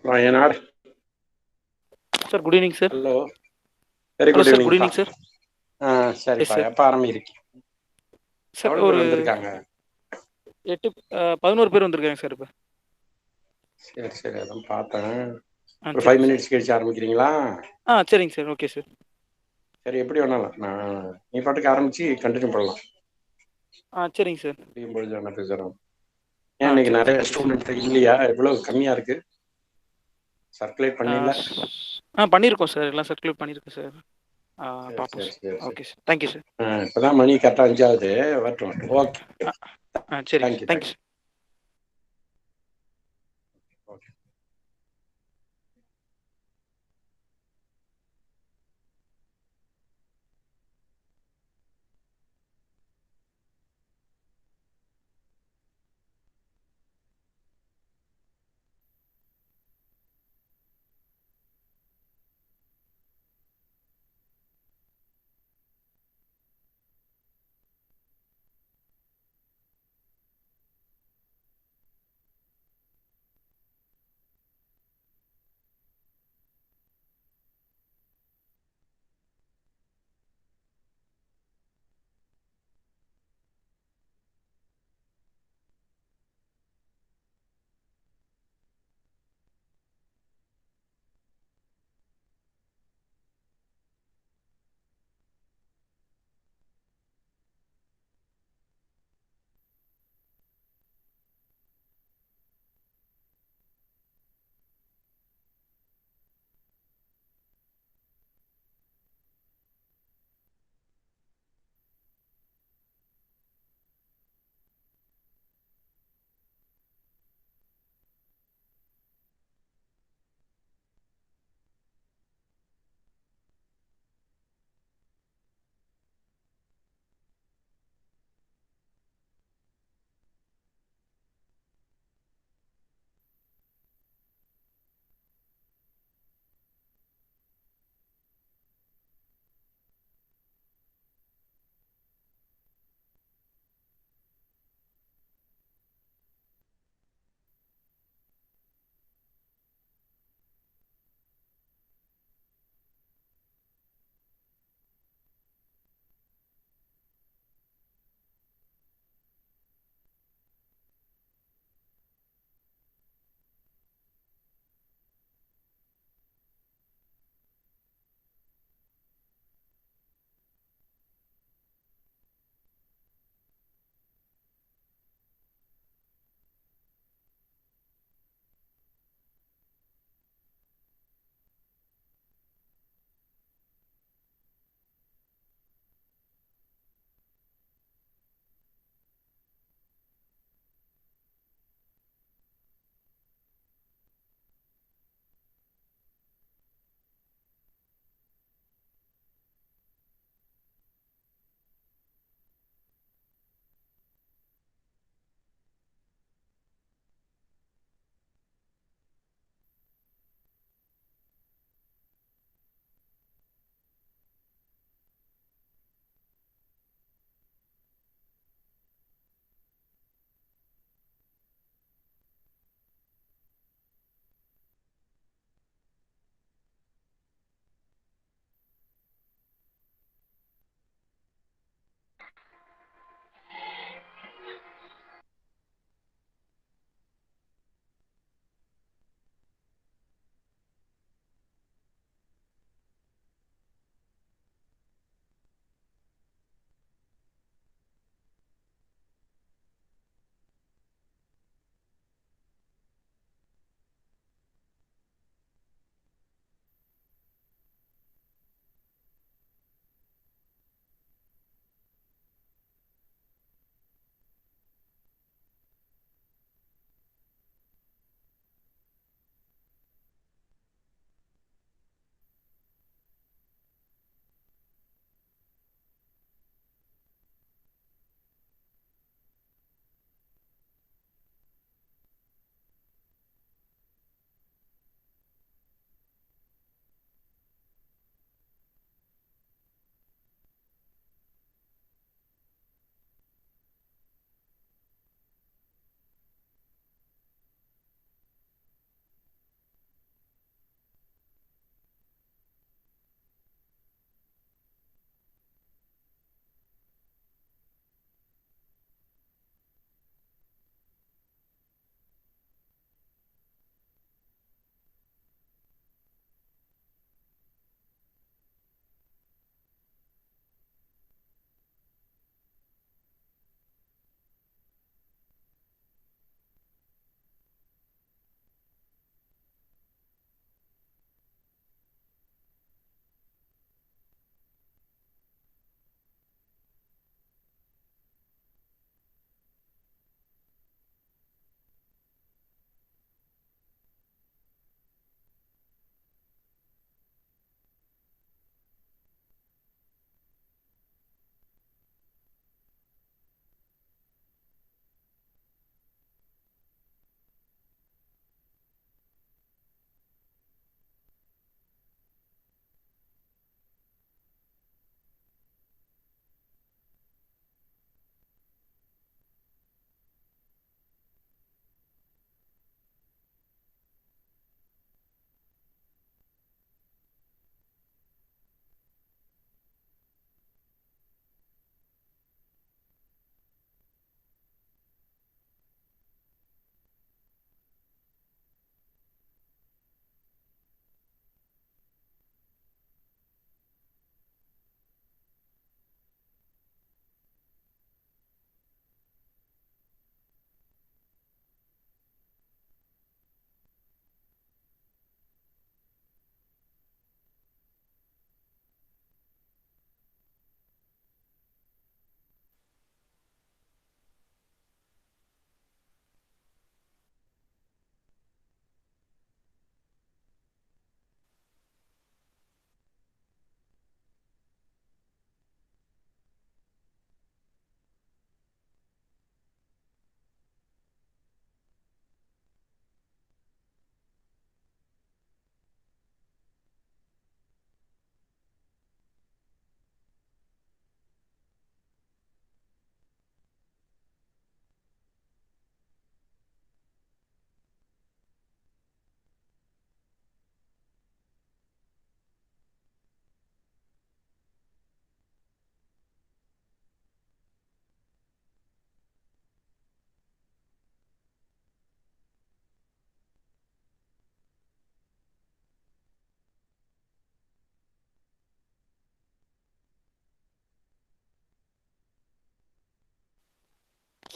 Wayanad. Sir good evening sir. Hello, very hello good sir, good ஈவினிங்ப்பா. Evening sir. Yes சரிப்பா, sir. எப்போ ஆரம்பிக்கிறீங்க? Sir எவ்வளோ ஒரு பேர் வந்திருக்காங்க? 11 பேர் வந்திருக்காங்க சார் இப்போ. சரி, அதான் பார்த்தேன். ஒரு 5 சரிங்க சார். மினிட்ஸ் கழிச்சு ஆரம்பிக்கிறீங்களா? சரிங்க சார், ஓகே சார். சரி, எப்படி வேணாலும் நீ பாட்டுக்கு ஆரம்பிச்சு கண்டினியூ பண்ணலாம். சரிங்க சார். முடியும் பொழுது வேணா பேசுகிறோம். ஏன் இன்னைக்கு சரிங்க நிறைய சார், ஓகே சார். ஸ்டூடெண்ட் இல்லையா? எவ்வளோ கம்மியாக இருக்கு? சர்க்குலேட் பண்ணல? பண்ணியிருக்கோம் சார், எல்லாம் சர்க்குலேட் பண்ணியிருக்கோம் சார். பார்ப்போம் சார். சரி. Okay sir, thank you sir. இப்போதான் மணி கரெக்டாக 5 வரட்டும். ஓகே, சரிங்க thank you sir, thank you sir. Okay.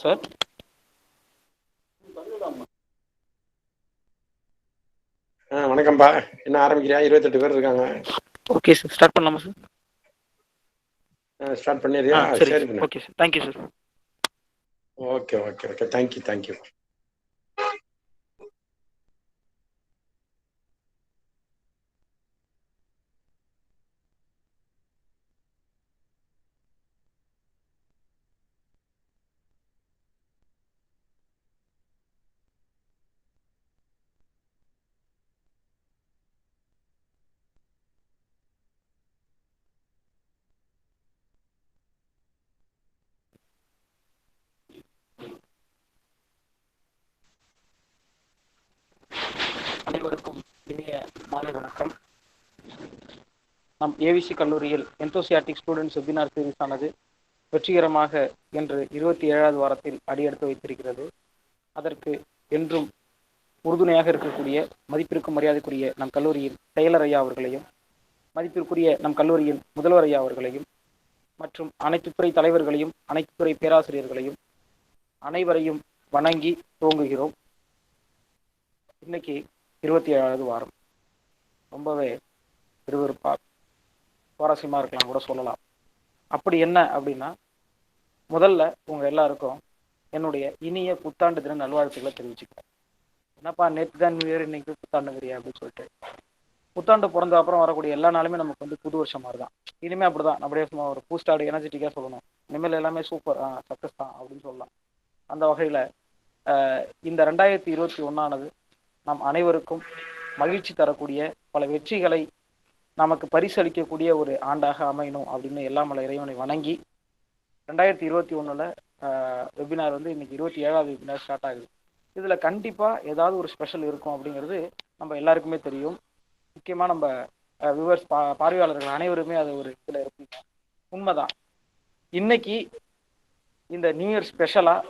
Sir வணக்கம்பா. என்ன ஆரம்பிக்கிறியா? 28 பேர் இருக்காங்க. ஓகே சார், ஸ்டார்ட் பண்ணலாமா சார்? ஸ்டார்ட் பண்ணிடுறியா? சரி சரி. Okay sir, thank you sir. Okay okay okay, thank you. அனைவருக்கும் இனிய மாலை வணக்கம். நம் ஏவிசி கல்லூரியில் என்தோசியாட்டிக் ஸ்டூடெண்ட்ஸ் வெபினார் சீரிஸ் ஆனது வெற்றிகரமாக இன்று 27வது வாரத்தில் அடியெடுத்து வைத்திருக்கிறது. அதற்கு என்றும் உறுதுணையாக இருக்கக்கூடிய மதிப்பிற்கும் மரியாதைக்குரிய நம் கல்லூரியின் செயலர் ஐயா அவர்களையும், மதிப்பிற்குரிய நம் கல்லூரியின் முதல்வர் ஐயா அவர்களையும், மற்றும் அனைத்து துறை தலைவர்களையும், அனைத்து துறை பேராசிரியர்களையும் அனைவரையும் வணங்கி துவங்குகிறோம். இன்னைக்கு 27வது வாரம், ரொம்பவே விறுவிறுப்பா சுவாரஸ்யமாக இருக்கலாம் கூட சொல்லலாம். அப்படி என்ன அப்படின்னா, முதல்ல உங்க எல்லாருக்கும் என்னுடைய இனிய புத்தாண்டு தின நல்வாழ்த்துக்களை தெரிவிச்சுக்கிறேன். என்னப்பா நேற்று தான் நியூ இயர், இன்னைக்கு புத்தாண்டுங்கிறியா அப்படின்னு சொல்லிட்டு. புத்தாண்டு பிறந்த அப்புறம் வரக்கூடிய எல்லா நாளுமே நமக்கு வந்து புது வருஷம் மாதிரி தான். இனிமே அப்படிதான், அப்படியே சும்மா ஒரு பூஸ்டார்டு எனர்ஜெட்டிக்காக சொல்லணும். இனிமேல் எல்லாமே சூப்பர், சக்ஸஸ் தான் அப்படின்னு சொல்லலாம். அந்த வகையில் இந்த 2021 நம் அனைவருக்கும் மகிழ்ச்சி தரக்கூடிய பல வெற்றிகளை நமக்கு பரிசளிக்கக்கூடிய ஒரு ஆண்டாக அமையணும் அப்படின்னு எல்லாம் வல்ல இறைவனை வணங்கி 2021 வெபினார் வந்து இன்னைக்கு 27வது வெபினார் ஸ்டார்ட் ஆகுது. இதில் கண்டிப்பாக ஏதாவது ஒரு ஸ்பெஷல் இருக்கும் அப்படிங்கிறது நம்ம எல்லாருக்குமே தெரியும். முக்கியமாக நம்ம வியூவர்ஸ் பார்வையாளர்கள் அனைவருமே அது ஒரு இதில் இருப்பீங்க. உண்மைதான். இன்னைக்கு இந்த நியூ இயர் ஸ்பெஷலாக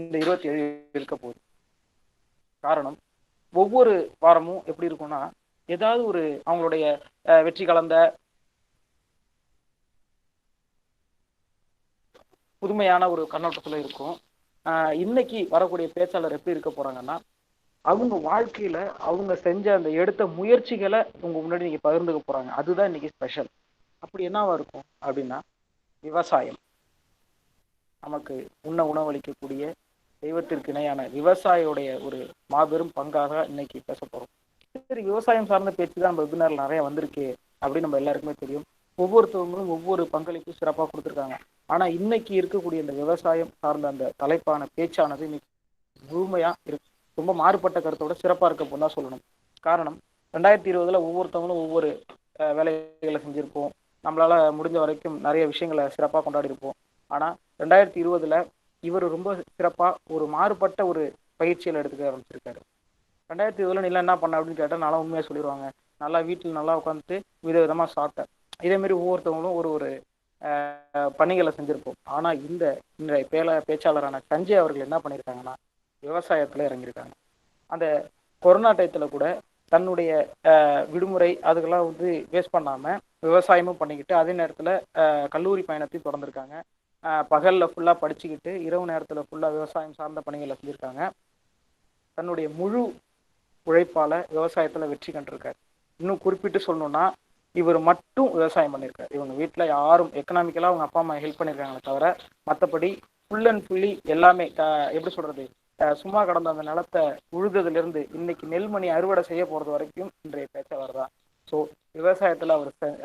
இந்த 27 இருக்க போகுது. காரணம், ஒவ்வொரு வாரமும் எப்படி இருக்கும்னா, ஏதாவது ஒரு அவங்களுடைய வெற்றி கலந்த புதுமையான ஒரு கண்ணோட்டத்தில் இருக்கும். இன்னைக்கு வரக்கூடிய பேச்சாளர் எப்படி இருக்க போறாங்கன்னா, அவங்க வாழ்க்கையில அவங்க செஞ்ச அந்த எடுத்த முயற்சிகளை உங்க முன்னாடி நீங்க பகிர்ந்துக்க போறாங்க. அதுதான் இன்னைக்கு ஸ்பெஷல். அப்படி என்னவா இருக்கும் அப்படின்னா, விவசாயம். நமக்கு உணவளிக்கக்கூடிய தெய்வத்திற்கு இணையான விவசாயியுடைய ஒரு மாபெரும் பங்காக இன்னைக்கு பேச போறோம். சரி, விவசாயம் சார்ந்த பேச்சு தான் நம்ம வெபினார்ல நிறைய வந்திருக்கு அப்படின்னு நம்ம எல்லாருக்குமே தெரியும். ஒவ்வொருத்தவங்களும் ஒவ்வொரு பங்களிப்பும் சிறப்பாக கொடுத்துருக்காங்க. ஆனா இன்னைக்கு இருக்கக்கூடிய இந்த விவசாயம் சார்ந்த அந்த தலைப்பான பேச்சானது இன்னைக்கு முழுமையா இருக்கு. ரொம்ப மாறுபட்ட கருத்தோட சிறப்பா இருக்க போது தான் சொல்லணும். காரணம், 2020 ஒவ்வொருத்தவங்களும் ஒவ்வொரு வேலைகளை செஞ்சிருப்போம். நம்மளால முடிஞ்ச வரைக்கும் நிறைய விஷயங்களை சிறப்பாக கொண்டாடி இருப்போம். ஆனா 2020 இவர் ரொம்ப சிறப்பா ஒரு மாறுபட்ட ஒரு பயிற்சியில் எடுத்துக்க ஆரம்பிச்சிருக்காரு. 2020 இல்லை என்ன பண்ண அப்படின்னு கேட்டால் நல்லா உண்மையாக சொல்லிடுவாங்க. நல்லா வீட்டில் நல்லா உட்காந்துட்டு விதவிதமாக சாப்பிட்டேன். இதேமாரி ஒவ்வொருத்தவங்களும் ஒரு ஒரு பணிகளை செஞ்சுருப்போம். ஆனால் இன்றைய பேச்சாளரான சஞ்சய் அவர்கள் என்ன பண்ணியிருக்காங்கன்னா, விவசாயத்தில் இறங்கியிருக்காங்க. அந்த கொரோனா டயத்தில் கூட தன்னுடைய விடுமுறை அதுக்கெல்லாம் வந்து வேஸ்ட் பண்ணாமல் விவசாயமும் பண்ணிக்கிட்டு அதே நேரத்தில் கல்லூரி பயணத்தையும் தொடர்ந்துருக்காங்க. பகலில் ஃபுல்லாக படிச்சுக்கிட்டு இரவு நேரத்தில் ஃபுல்லாக விவசாயம் சார்ந்த பணிகளை செஞ்சுருக்காங்க. தன்னுடைய முழு உழைப்பால் விவசாயத்தில் வெற்றி கண்டிருக்காரு. இன்னும் குறிப்பிட்டு சொல்லணும்னா, இவர் மட்டும் விவசாயம் பண்ணியிருக்காரு. இவங்க வீட்டில் யாரும் எக்கனாமிக்கலாக அவங்க அப்பா அம்மா ஹெல்ப் பண்ணியிருக்காங்களே தவிர மற்றபடி ஃபுல் அண்ட் ஃபுல்லி எல்லாமே எப்படி சொல்கிறது, சும்மா கடந்த அந்த நிலத்தை உழுதுலேருந்து இன்னைக்கு நெல்மணி அறுவடை செய்ய போகிறது வரைக்கும் இன்றைய பேச்சாளர் தான். ஸோ விவசாயத்தில்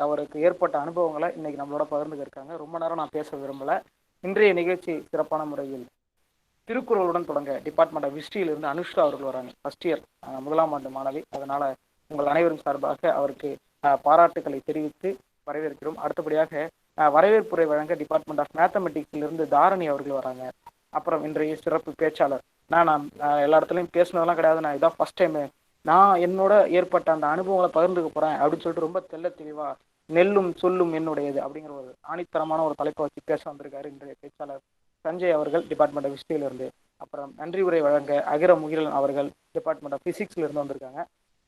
அவருக்கு ஏற்பட்ட அனுபவங்களை இன்னைக்கு நம்மளோட பகிர்ந்துக்க இருக்காங்க. ரொம்ப நேரம் நான் பேச விரும்பலை. இன்றைய நிகழ்ச்சி சிறப்பான முறையில் திருக்குறளுடன் தொடங்க டிபார்ட்மெண்ட் ஆஃப் ஹிஸ்டரியிலிருந்து அனுஷ்கா அவர்கள் வராங்க. ஃபர்ஸ்ட் இயர் 1ஆம் ஆண்டு மாணவி. அதனால உங்கள் அனைவரும் சார்பாக அவருக்கு பாராட்டுக்களை தெரிவித்து வரவேற்கிறோம். அடுத்தபடியாக வரவேற்புரை வழங்க டிபார்ட்மெண்ட் ஆஃப் மேத்தமெட்டிக்ஸிலிருந்து தாரணி அவர்கள் வராங்க. அப்புறம் இன்றைய சிறப்பு பேச்சாளர், நான் எல்லா இடத்துலையும் பேசினதெல்லாம் கிடையாது, நான் இதான் ஃபர்ஸ்ட் டைமு, நான் என்னோட ஏற்பட்ட அந்த அனுபவங்களை பகிர்ந்துக்க போகிறேன் அப்படின்னு சொல்லிட்டு ரொம்ப தெளிவாக நெல்லும் சொல்லும் என்னுடையது அப்படிங்கிற ஒரு ஆணித்தரமான ஒரு தலைப்பை வச்சு பேச வந்திருக்காரு இன்றைய பேச்சாளர் சஞ்சய் அவர்கள் டிபார்ட்மெண்ட் ஆஃப் ஹிஸ்டரியிலிருந்து. அப்புறம் நன்றி உரை வழங்க அகிர முகிலன் அவர்கள் டிபார்ட்மெண்ட் ஆஃப் ஃபிசிக்ஸ்லேருந்து வந்திருக்காங்க.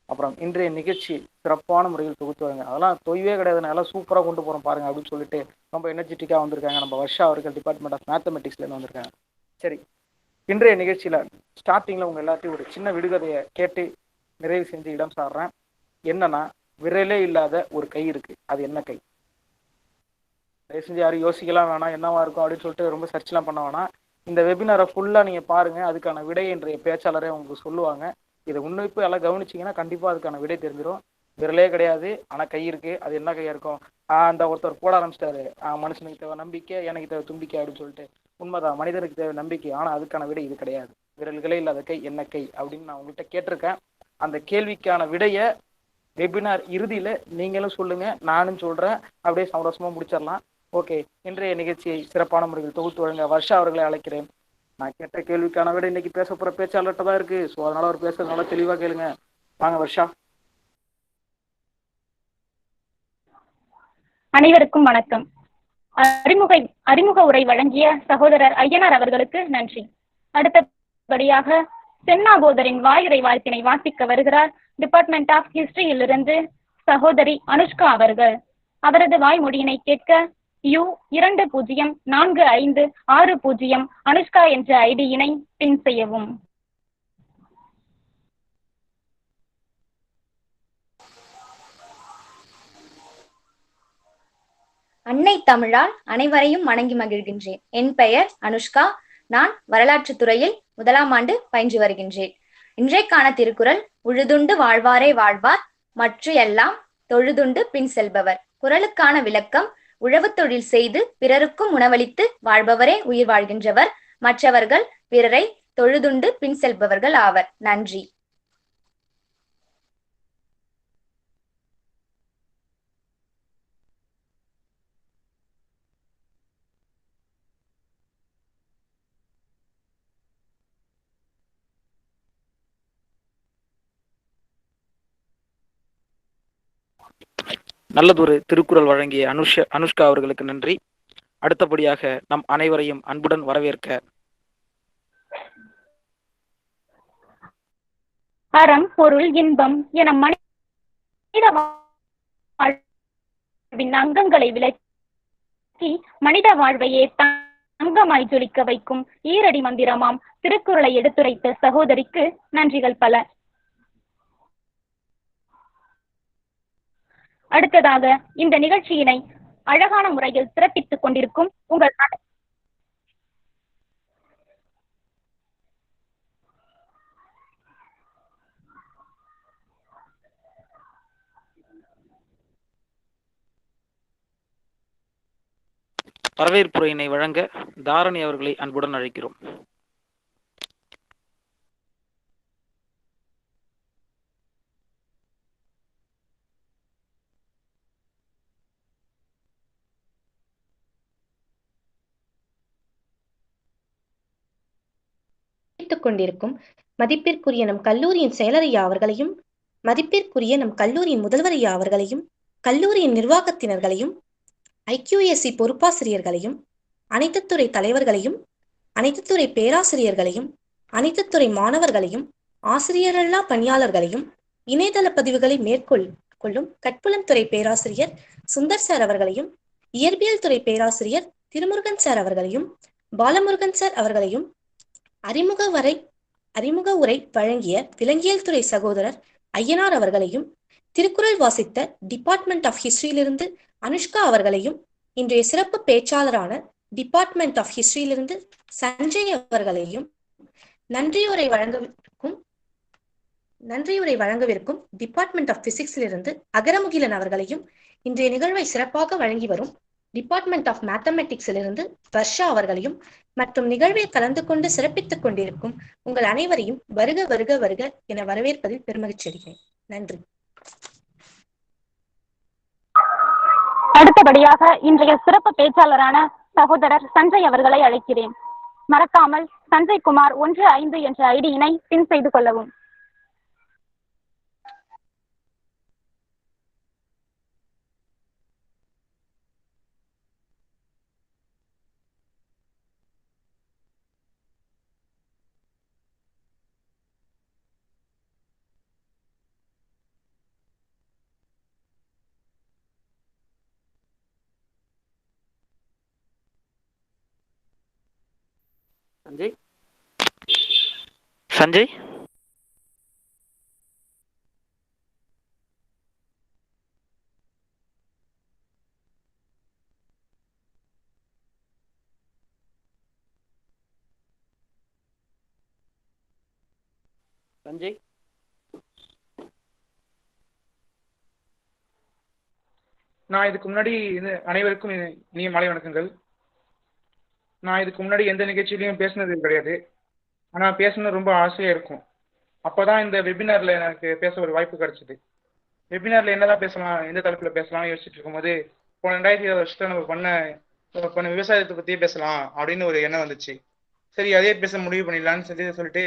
அப்புறம் இன்றைய நிகழ்ச்சி சிறப்பான முறையில் தொகுத்து வருங்க. அதெல்லாம் தொய்வே கிடையாது, நல்லா சூப்பராக கொண்டு போகிறோம் பாருங்க அப்படின்னு சொல்லிட்டு ரொம்ப எனர்ஜெட்டிக்காக வந்திருக்காங்க நம்ம வர்ஷா அவர்கள் டிபார்ட்மெண்ட் ஆஃப் மேத்தமெட்டிக்ஸ்லேருந்து வந்திருக்காங்க. சரி, இன்றைய நிகழ்ச்சியில ஸ்டார்டிங்ல உங்க எல்லாத்தையும் ஒரு சின்ன விடுகதையை கேட்டு நிறைவு செஞ்சு இடம் சாடுறேன். என்னன்னா, விரலே இல்லாத ஒரு கை இருக்கு, அது என்ன கை? தயவு செஞ்சு யாரும் யோசிக்கலாம் வேணாம், என்னவா இருக்கும் அப்படின்னு சொல்லிட்டு ரொம்ப சர்ச்லாம் பண்ண வேணாம். இந்த வெபினாரை ஃபுல்லா நீங்க பாருங்க, அதுக்கான விடை இன்றைய பேச்சாளரே உங்களுக்கு சொல்லுவாங்க. இதை உன்னிப்பு எல்லாம் கவனிச்சீங்கன்னா கண்டிப்பா அதுக்கான விடை தெரிஞ்சிடும். விரலே கிடையாது, ஆனா கை இருக்கு, அது என்ன கையா இருக்கும்? அந்த ஒருத்தர் போட ஆரம்பிச்சிட்டாரு, மனுஷனுக்கு தேவை நம்பிக்கை, எனக்கு தேவை தும்பிக்கை அப்படின்னு சொல்லிட்டு. உண்மைதான், மனிதனுக்கு தேவை நம்பிக்கை, ஆனா அதுக்கான விடை இது கிடையாது. விரல்களே இல்லாத கை என்ன கை அப்படின்னு நான் உங்கள்கிட்ட கேட்டிருக்கேன். அந்த கேள்விக்கான விடைய வெபினார் இறுதியில நீங்களும் சொல்லுங்க, நானும் சொல்றேன், அப்படியே சந்தோஷமா முடிச்சிடலாம். ஓகே, இன்றைய நிகழ்ச்சியை சிறப்பான முறையில் தொகுத்து வழங்க வர்ஷா அவர்களை அழைக்கிறேன். நான் கேட்ட கேள்விக்கான விட இன்னைக்கு பேச போற பேச்சாளர்கிட்ட தான் இருக்கு. ஸோ அதனால அவர் பேசுறதுனால தெளிவா கேளுங்க. வாங்க வர்ஷா. அனைவருக்கும் வணக்கம். அறிமுக அறிமுக உரை வழங்கிய சகோதரர் ஐயனார் அவர்களுக்கு நன்றி. அடுத்தபடியாக சென்னாபோதரின் வாயுரை வாழ்த்தினை வாசிக்க வருகிறார் டிபார்ட்மெண்ட் ஆஃப் ஹிஸ்டரியிலிருந்து சகோதரி அனுஷ்கா அவர்கள். அவரது வாய்மொழியினை கேட்க U204560 அனுஷ்கா என்ற ஐடியினை பின் செய்யவும். அன்னை தமிழால் அனைவரையும் வணங்கி மகிழ்கின்றேன். என் பெயர் அனுஷ்கா. நான் வரலாற்று துறையில் 1ஆம் ஆண்டு பயின்று வருகின்றேன். இன்றைக்கான திருக்குறள், உழுதுண்டு வாழ்வாரே வாழ்வார், மற்ற எல்லாம் தொழுதுண்டு பின் செல்பவர். குறளுக்கான விளக்கம், உழவு தொழில் செய்து பிறருக்கும் உணவளித்து வாழ்பவரே உயிர் வாழ்கின்றவர், மற்றவர்கள் பிறரை தொழுதுண்டு பின் செல்பவர்கள் ஆவர். நன்றி. நல்லதொரு திருக்குறள் வழங்கிய அனுஷ்கா அவர்களுக்கு நன்றி. அடுத்தபடியாக நம் அனைவரையும் அன்புடன் வரவேற்க அறம் பொருள் இன்பம் என மனித வாழ்வின் அங்கங்களை விளக்கி மனித வாழ்வையே தங்கமாய் ஜொலிக்க வைக்கும் ஈரடி மந்திரமாம் திருக்குறளை எடுத்துரைத்த சகோதரிக்கு நன்றிகள் பல. அடுத்ததாக இந்த நிகழ்ச்சியினை அழகான முறையில் சிறப்பித்துக் கொண்டிருக்கும் உங்கள் வரவேற்புரையினை வழங்க தாரணி அவர்களை அன்புடன் அழைக்கிறோம். கொண்டிருக்கும் மதிப்பிற்குரிய நம் கல்லூரியின் செயலரையா அவர்களையும், மதிப்பிற்குரிய நம் கல்லூரியின் முதல்வரையா அவர்களையும், கல்லூரியின் நிர்வாகத்தினர்களையும், IQAC பொறுப்பாசிரியர்களையும், அனைத்து துறை தலைவர்களையும், அனைத்து துறை பேராசிரியர்களையும், அனைத்து துறை மாணவர்களையும், ஆசிரியரல்லா பணியாளர்களையும், இணையதள பதிவுகளை மேற்கொள்ளும் கற்புலன்துறை பேராசிரியர் சுந்தர் சார் அவர்களையும், இயற்பியல் துறை பேராசிரியர் திருமுருகன் சார் அவர்களையும், பாலமுருகன் சார் அவர்களையும், அறிமுக உரை வழங்கிய விலங்கியல் துறை சகோதரர் ஐயனார் அவர்களையும், திருக்குறள் வாசித்த டிபார்ட்மெண்ட் ஆஃப் ஹிஸ்டரியிலிருந்து அனுஷ்கா அவர்களையும், இன்றைய சிறப்பு பேச்சாளரான டிபார்ட்மெண்ட் ஆஃப் ஹிஸ்டரியிலிருந்து சஞ்சய் அவர்களையும், நன்றியுரை வழங்கவிருக்கும் டிபார்ட்மெண்ட் ஆஃப் பிசிக்ஸிலிருந்து அகரமுகிலன் அவர்களையும், இன்றைய நிகழ்வை சிறப்பாக வழங்கி வரும் டிபார்ட்மெண்ட் ஆஃப் மேத்தமெட்டிக்ஸிலிருந்து வர்ஷா அவர்களையும் மற்றும் நிகழ்வில் கலந்து கொண்டு சிறப்பித்துக் கொண்டிருக்கும் உங்கள் அனைவரையும் வருக வருக வருக என வரவேற்பதில் பெருமகிழ்ச்சி அடைகிறேன். நன்றி. அடுத்தபடியாக இன்றைய சிறப்பு பேச்சாளரான சகோதரர் சஞ்சய் அவர்களை அழைக்கிறேன். மறக்காமல் சஞ்சய் குமார் 15 என்ற ஐடியினை பின் செய்து கொள்ளவும். சஞ்சய் சஞ்சய் சஞ்சய் நான் இதுக்கு முன்னாடி அனைவருக்கும் இனிய மாலை வணக்கங்கள். நான் இதுக்கு முன்னாடி எந்த நிகழ்ச்சியிலையும் பேசினது கிடையாது. ஆனால் பேசணும் ரொம்ப ஆசையாக இருக்கும். அப்போ தான் இந்த வெபினாரில் எனக்கு பேச ஒரு வாய்ப்பு கிடைச்சிது. வெபினாரில் என்னதான் பேசலாம், எந்த தலைப்பில் பேசலாம் யோசிச்சுட்டு இருக்கும்போது போன 2020 வருஷத்தில் நம்ம பண்ண விவசாயத்தை பற்றியே பேசலாம் அப்படின்னு ஒரு எண்ணம் வந்துச்சு. சரி, அதே பேச முடிவு பண்ணிடலான்னு சொல்லிட்டு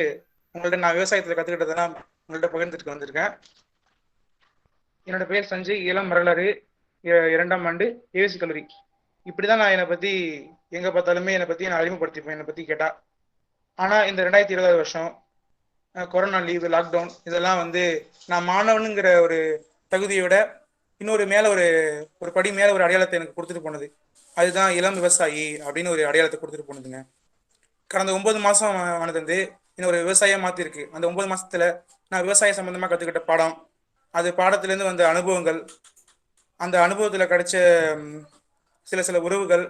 உங்கள்ட்ட நான் விவசாயத்தில் கற்றுக்கிட்டதெல்லாம் உங்கள்கிட்ட பகிர்ந்துட்டு வந்திருக்கேன். என்னோட பேர் சஞ்சய், இளம் வரலாறு, 2ஆம் ஆண்டு ஏவிசி கல்லூரி. இப்படிதான் நான் என்னை பற்றி எங்கே பார்த்தாலுமே என்னை பற்றி நான் அறிமுகப்படுத்திப்பேன் என்னை பற்றி கேட்டா. ஆனால் இந்த 2020 வருஷம் கொரோனா லீவு, லாக்டவுன், இதெல்லாம் நான் மாணவனுங்கிற ஒரு தகுதியோட இன்னொரு மேலே ஒரு படி மேலே ஒரு அடையாளத்தை எனக்கு கொடுத்துட்டு போனது. அதுதான் இளம் விவசாயி அப்படின்னு ஒரு அடையாளத்தை கொடுத்துட்டு போனதுங்க. கடந்த 9 மாதம் ஆனது இன்னும் ஒரு விவசாயம் மாற்றிருக்கு. அந்த 9 மாதத்துல நான் விவசாய சம்மந்தமாக கற்றுக்கிட்ட பாடம், அது பாடத்துலேருந்து வந்த அனுபவங்கள், அந்த அனுபவத்தில் கிடைச்ச சில உறவுகள்,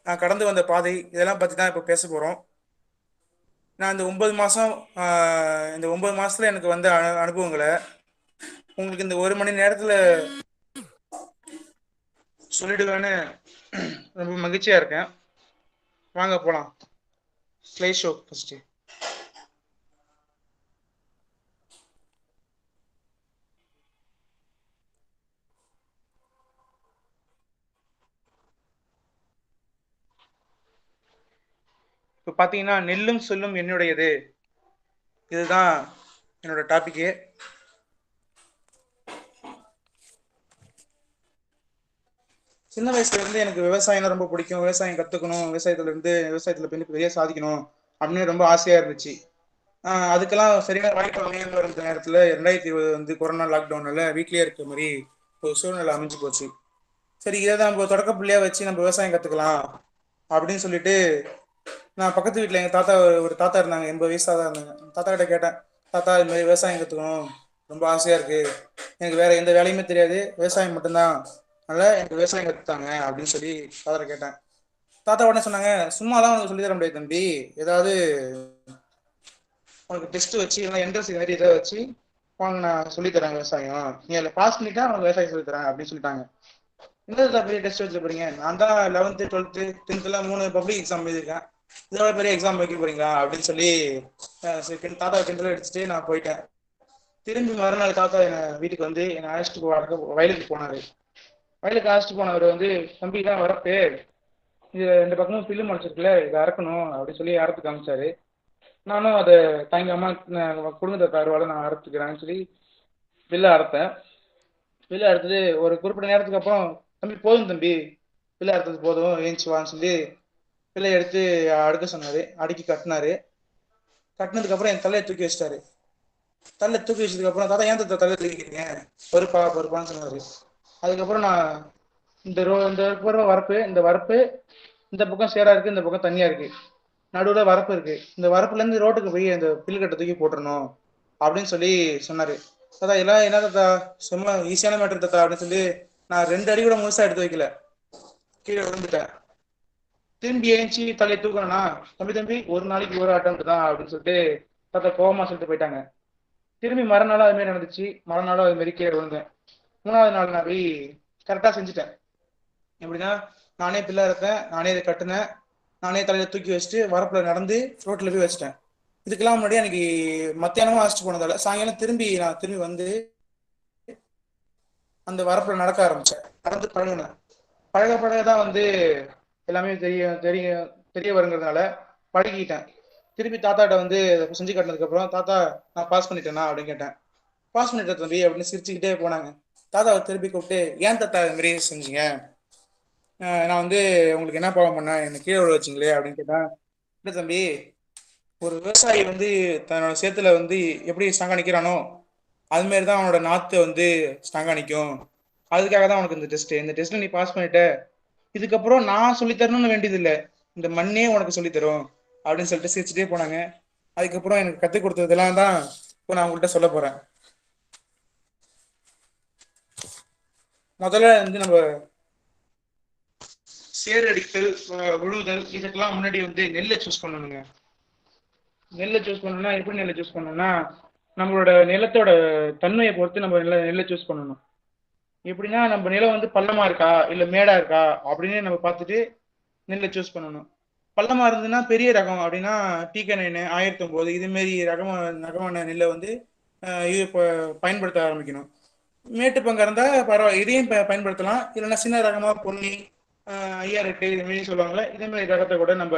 நான் கடந்து வந்த பாதை, இதெல்லாம் பற்றி தான் இப்போ பேச போகிறோம். நான் இந்த 9 மாதத்தில் எனக்கு வந்த அனுபவங்களை உங்களுக்கு இந்த 1 மணி நேரத்தில் சொல்லிடுவேன்னு ரொம்ப மகிழ்ச்சியாக இருக்கேன். வாங்க போகலாம். Slide show first. இப்போ பார்த்தீங்கன்னா, நெல்லும் சொல்லும் என்னுடையது, இதுதான் என்னோட டாபிக்கு. சின்ன வயசுல இருந்து எனக்கு விவசாயம் ரொம்ப பிடிக்கும். விவசாயம் கற்றுக்கணும், விவசாயத்தில் பெரிய சாதிக்கணும் அப்படின்னு ரொம்ப ஆசையாக இருந்துச்சு. அதுக்கெல்லாம் சரியான வாய்ப்பு அமையாமல் இருந்த நேரத்தில் 2020 கொரோனா லாக்டவுனில் வீட்லேயே இருக்க மாதிரி ஒரு சூழ்நிலை அமைஞ்சு போச்சு. சரி, இதை தான் நம்ம தொடக்க பிள்ளையாக வச்சு நம்ம விவசாயம் கற்றுக்கலாம் அப்படின்னு சொல்லிட்டு நான் பக்கத்து வீட்டில் எங்கள் தாத்தா இருந்தாங்க, 80 வயசாக தான் இருந்தாங்க. தாத்தா கிட்ட கேட்டேன், தாத்தா இது மாதிரி விவசாயம் கற்றுக்கணும் ரொம்ப ஆசையாக இருக்குது, எனக்கு வேறு எந்த வேலையுமே தெரியாது, விவசாயம் மட்டும்தான், அதனால் எனக்கு விவசாயம் கற்றுத்தாங்க அப்படின்னு சொல்லி தாத்தா கேட்டேன். தாத்தா உடனே சொன்னாங்க, சும்மா தான் உனக்கு சொல்லி தர முடியாது தம்பி, ஏதாவது உனக்கு டெஸ்ட் வச்சு இல்லை என்ட்ரன்ஸ் மாதிரி ஏதாவது வச்சு உனக்கு நான் சொல்லித்தரேன் விவசாயம், நீ அதில் பாஸ் பண்ணிட்டா உனக்கு விவசாயம் சொல்லித்தரேன் அப்படின்னு சொல்லிட்டாங்க. என்னது பெரிய டெஸ்ட் வச்சு போறீங்க, நான் தான் 11th 12th 10th 3 public exam எழுதியிருக்கேன், இதோட பெரிய எக்ஸாம் வைக்க போறீங்களா அப்படின்னு சொல்லி தாத்தா கிண்டல் அடிச்சுட்டு நான் போயிட்டேன். திரும்பி மறுநாள் தாத்தா என்னை வீட்டுக்கு என்னை அழைச்சிட்டு வயலுக்கு போனாரு. வயலுக்கு அழைச்சிட்டு போனவர் தம்பி தான் வரப்பு, இது 2 பக்கமும் பில்லு முளைச்சிருக்குல்ல, இதை அறுக்கணும் அப்படின்னு சொல்லி அறுத்து காமிச்சாரு. நானும் அதை தாங்காம குடும்பத்தை தருவாள் நான் அறுத்துக்கிறேன்னு சொல்லி பில்லை அறுத்தேன். பில்லை அறுத்தது ஒரு குறிப்பிட்ட நேரத்துக்கு அப்புறம், தம்பி போதும் தம்பி, பில்லை அறுத்தது போதும், ஏஞ்சிவான்னு சொல்லி பிள்ளை எடுத்து அடுக்க சொன்னாரு. அடுக்கி கட்டினாரு. கட்டினதுக்கு அப்புறம் என் தலையை தூக்கி வச்சிட்டாரு. தலையை தூக்கி வச்சதுக்கு அப்புறம், தாத்தா ஏன் தலையை தூக்கிக்கிறீங்க, பொறுப்பான்னு சொன்னாரு. அதுக்கப்புறம் நான் இந்த வரப்பு, இந்த பக்கம் சேரா இருக்கு, இந்த பக்கம் தனியா இருக்கு, நடுவில் வரப்பு இருக்கு, இந்த வரப்புல இருந்து ரோட்டுக்கு போய் அந்த பில்கட்டை தூக்கி போட்டுறணும் அப்படின்னு சொல்லி சொன்னாரு. தாத்தா எல்லாம் என்ன தாத்தா சும்மா ஈஸியான மேட்டர் தாத்தா அப்படின்னு சொல்லி நான் 2 அடி கூட முழுசா எடுத்து வைக்கல, கீழே விழுந்துட்டேன். திரும்பி ஏஞ்சி தலையை தூக்கணும்னா, தம்பி ஒரு நாளைக்கு ஒரு அட்டம் தான் அப்படின்னு சொல்லிட்டு தாத்தா கோவமா சொல்லிட்டு போயிட்டாங்க. திரும்பி மறுநாளும் அது மாதிரி நடந்துச்சு. மறுநாளும் அது மாதிரி கீழே விழுந்தேன். 3வது நாள் நான் போய் கரெக்டா செஞ்சுட்டேன். எப்படின்னா, நானே பிள்ளை இருந்தேன், நானே இதை கட்டினேன், நானே தலையில தூக்கி வச்சுட்டு வரப்புல நடந்து ரோட்ல போய் வச்சுட்டேன். இதுக்கெல்லாம் முன்னாடி எனக்கு மத்தியானமும் அழைச்சிட்டு போனதால சாயங்காலம் திரும்பி அந்த வரப்புல நடக்க ஆரம்பிச்சேன். நடந்து பழகினேன். பழகதான் எல்லாமே தெரிய வருங்கிறதுனால பழகிட்டேன். திருப்பி தாத்தாட்ட செஞ்சு கட்டினதுக்கு அப்புறம், தாத்தா நான் பாஸ் பண்ணிட்டேனா அப்படின்னு கேட்டேன். பாஸ் பண்ணிட்டேன் தம்பி அப்படின்னு சிரிச்சுக்கிட்டே போனாங்க. தாத்தாவை திருப்பி கூப்பிட்டு, ஏன் தாத்தா இது மாதிரி செஞ்சீங்க, நான் உங்களுக்கு என்ன பாவம் பண்ணேன், என்னை கீழே விட வச்சிங்களே அப்படின்னு கேட்டேன். இல்லை தம்பி, ஒரு விவசாயி தன்னோட சேத்துல எப்படி ஸ்ட்ராங்கா நிற்கிறானோ அது மாதிரி தான் அவனோட நாற்று ஸ்ட்ராங்கா நிற்கும். அதுக்காக தான் உனக்கு இந்த டெஸ்ட் நீ பாஸ் பண்ணிட்ட, இதுக்கப்புறம் நான் சொல்லித்தரணும்னு வேண்டியது இல்லை, இந்த மண்ணே உனக்கு சொல்லி தரும் அப்படின்னு சொல்லிட்டு சிரிச்சுட்டே போனாங்க. அதுக்கப்புறம் எனக்கு கற்றுக் கொடுத்ததெல்லாம் தான் இப்போ நான் உங்கள்கிட்ட சொல்ல போறேன். முதல்ல வந்து நம்ம சேர் அடித்தல், உழுவுதல், இதுக்கெல்லாம் முன்னாடி வந்து நெல்லை சூஸ் பண்ணணுங்க. நெல்லை சூஸ் பண்ணணும்னா எப்படி நெல்லை சூஸ் பண்ணணும்னா நம்மளோட நிலத்தோட தன்மையை பொறுத்து நம்ம நெல்லை சூஸ் பண்ணணும். எப்படின்னா நம்ம நிலம் வந்து பள்ளமா இருக்கா இல்லை மேடா இருக்கா அப்படின்னு நம்ம பார்த்துட்டு நெல்லை சூஸ் பண்ணணும். பள்ளமா இருந்ததுன்னா பெரிய ரகம் அப்படின்னா TK9 1009 இதுமாரி ரகமான நெல்லை வந்து இது பயன்படுத்த ஆரம்பிக்கணும். மேட்டு பங்கா இருந்தால் பரவாயில்ல, இதையும் பயன்படுத்தலாம். இல்லைன்னா சின்ன ரகமாக பொன்னி 5008 இதுமாரி சொல்லுவாங்கள்ல, இதேமாரி ரகத்தை கூட நம்ம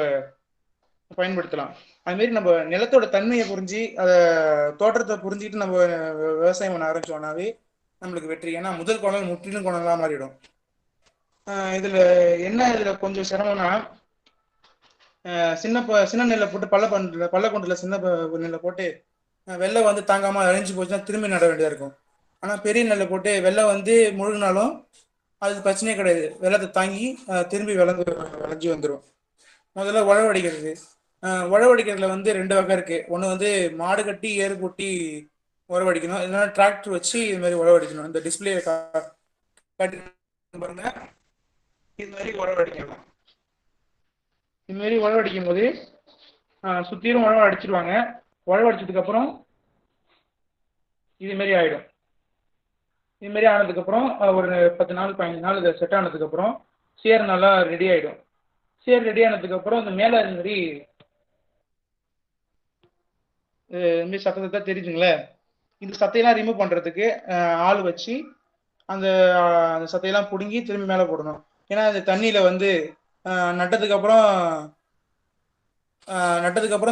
பயன்படுத்தலாம். அதுமாரி நம்ம நிலத்தோட தன்மையை புரிஞ்சு அதை தோற்றத்தை புரிஞ்சுக்கிட்டு நம்ம விவசாயம் பண்ண ஆரம்பிச்சோம்னாவே நம்மளுக்கு வெற்றி. ஏன்னா முதல் கோணல் முற்றிலும் கோணலாக மாறிடும். இதுல கொஞ்சம் சிரமம்னா சின்ன நெல்லை போட்டு பள்ளக்கொண்டுல சின்ன நெல்லை போட்டு வெள்ளம் வந்து தாங்காம அழிஞ்சு போச்சுன்னா திரும்பி நட வேண்டியதா இருக்கும். ஆனா பெரிய நெல்லை போட்டு வெள்ளம் வந்து முழுகினாலும் அது பிரச்சனையே கிடையாது, வெள்ளத்தை தாங்கி திரும்பி விளைஞ்சு வந்துடும். முதல்ல உழவடிக்கிறது. உழவடிக்கிறதுல வந்து 2 வகை இருக்கு. ஒன்று வந்து மாடு கட்டி ஏறு பூட்டி உழவடிக்கணும், இல்லைன்னா டிராக்டர் வச்சு இது மாதிரி உழவடிக்கணும். இந்த டிஸ்பிளே காட்டி பாருங்க, இது மாதிரி உழவடிக்கணும். இது மாதிரி உழவடிக்கும் போது சுத்திரும் உழவு அடிச்சிருவாங்க. உழவடிச்சதுக்கு அப்புறம் இது மாதிரி ஆயிடும். இது மாதிரி ஆனதுக்கு அப்புறம் ஒரு 10 நாள் 15 நாள் இதை செட் ஆனதுக்கு அப்புறம் சேர் நல்லா ரெடி ஆயிடும். சேர் ரெடி ஆனதுக்கு அப்புறம் இந்த மேலே இது மாதிரி சத்தத்தை தெரியுதுங்களே, இந்த சத்தையெல்லாம் ரிமூவ் பண்றதுக்கு ஆள் வச்சு அந்த சத்தையெல்லாம் பிடுங்கி திரும்பி மேலே போடணும். ஏன்னா அந்த தண்ணியில வந்து நட்டதுக்கு அப்புறம்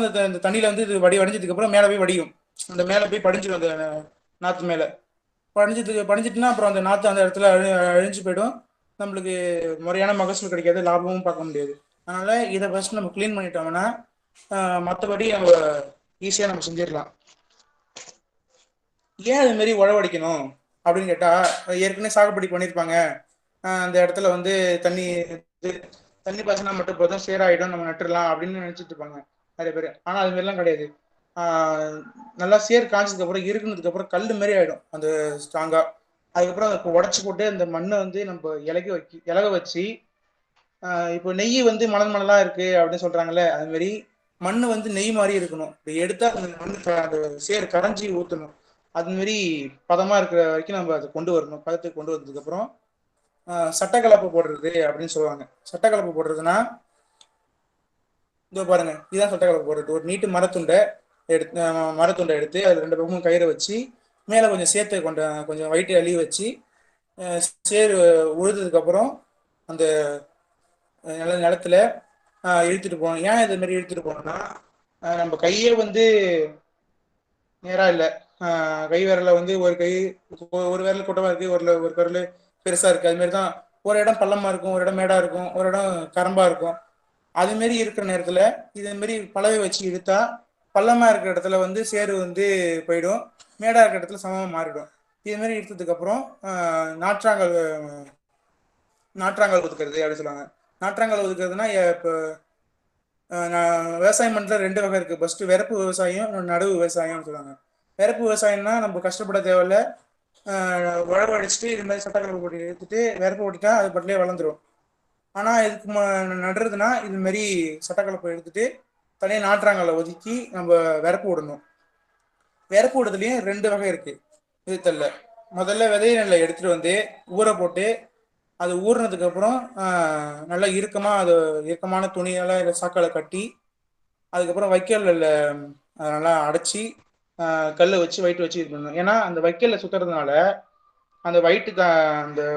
இந்த தண்ணியில வந்து இது வடிஞ்சதுக்கு அப்புறம் மேலே போய் வடியும். அந்த மேலே போய் படிஞ்சிடும். அந்த நாற்று மேலே படிஞ்சிட்டுன்னா அப்புறம் அந்த நாற்று அந்த இடத்துல அழிஞ்சு போயிடும். நம்மளுக்கு முறையான மகசூல் கிடைக்காது, லாபமும் பார்க்க முடியாது. அதனால இதை ஃபர்ஸ்ட் நம்ம கிளீன் பண்ணிட்டோம்னா மற்றபடி நம்ம ஈஸியாக நம்ம செஞ்சிடலாம். ஏன் அது மாதிரி உழவடிக்கணும் அப்படின்னு கேட்டா, ஏற்கனவே சாகுபடி பண்ணியிருப்பாங்க, அந்த இடத்துல வந்து தண்ணி பாசனா மட்டும் போதும் சேராயிடும், நம்ம நட்டுடலாம் அப்படின்னு நினைச்சிட்டு இருப்பாங்க நிறைய பேர். ஆனா அது மாதிரிலாம் கிடையாது. நல்லா சேர் காய்ச்சதுக்கு அப்புறம் இருக்குனதுக்கு அப்புறம் கல் மாதிரி ஆயிடும் அந்த ஸ்ட்ராங்கா. அதுக்கப்புறம் அதை உடச்சி போட்டு அந்த மண்ணை வந்து நம்ம இலக வச்சு இப்போ நெய் வந்து மணலா இருக்கு அப்படின்னு சொல்றாங்கல்ல, அது மாதிரி மண்ணு வந்து நெய் மாதிரி இருக்கணும். இப்படி எடுத்தா அந்த மண்ணு அந்த சேர் கரைஞ்சி ஊற்றணும். அது மாதிரி பதமா இருக்கிற வரைக்கும் நம்ம அதை கொண்டு வரணும். பதத்துக்கு கொண்டு வந்ததுக்கு அப்புறம் சட்டக்கலப்பு போடுறது அப்படின்னு சொல்லுவாங்க. சட்டக்கலப்பு போடுறதுன்னா இதோ பாருங்க, இதுதான் சட்டக்கலப்பு போடுறது. ஒரு நீட்டு மரத்துண்டை எடுத்து அது 2 பக்கமும் கயிறை வச்சு மேலே கொஞ்சம் சேர்த்து கொஞ்சம் வயிற்று அள்ளி வச்சு சேர் உழுதுக்கு அப்புறம் அந்த நிலத்துல இழுத்துட்டு போகணும். ஏன் இது மாதிரி இழுத்துட்டு போகணும்னா நம்ம கையே வந்து நேரா இல்லை, கை விரல வந்து ஒரு விரல் கூட்டமா இருக்கு, ஒரு விரல் பெருசா இருக்கு. அது மாதிரி தான் ஒரு இடம் பள்ளமா இருக்கும், ஒரு இடம் மேடா இருக்கும், ஒரு இடம் கரம்பா இருக்கும். அது மாதிரி இருக்கிற நேரத்துல இதே மாதிரி பலவை வச்சு இழுத்தா பள்ளமா இருக்கிற இடத்துல வந்து சேரு வந்து போயிடும், மேடா இருக்கிற இடத்துல சமமா மாறிடும். இது மாதிரி இழுத்ததுக்கு அப்புறம் நாற்றாங்கல் ஒதுக்குறது அப்படின்னு சொல்லுவாங்க. நாற்றாங்கல் ஒதுக்குறதுன்னா இப்போ விவசாயம் பண்ற 2 வகை இருக்கு. ஃபர்ஸ்ட் விறப்பு விவசாயம், நடவு விவசாயம்னு சொல்லுவாங்க. விறப்பு விவசாயம்னா நம்ம கஷ்டப்பட தேவையில்ல, உழவு அடிச்சுட்டு இது மாதிரி சட்டக்கலப்பு போட்டு எடுத்துட்டு விறப்பு ஓட்டிட்டா அது பட்டிலே வளர்ந்துடும். ஆனா இதுக்கு நடுறதுன்னா இது மாதிரி சட்டக்கலப்பை எடுத்துட்டு தனியாக நாற்றாங்கலை ஒதுக்கி நம்ம விறப்பு விடணும். விறப்பு விடுறதுலயும் 2 வகை இருக்கு விதத்தல்ல. முதல்ல விதை நெல்லை எடுத்துட்டு வந்து ஊற போட்டு அது ஊறினதுக்கு அப்புறம் நல்லா இறுக்கமான துணியால இல்லை சாக்கால கட்டி அதுக்கப்புறம் வைக்கல்ல நல்லா அடைச்சி கல்லை வச்சு வயிற்று வச்சு இது பண்ணணும். ஏன்னா அந்த வைக்கல்ல சுத்துறதுனால அந்த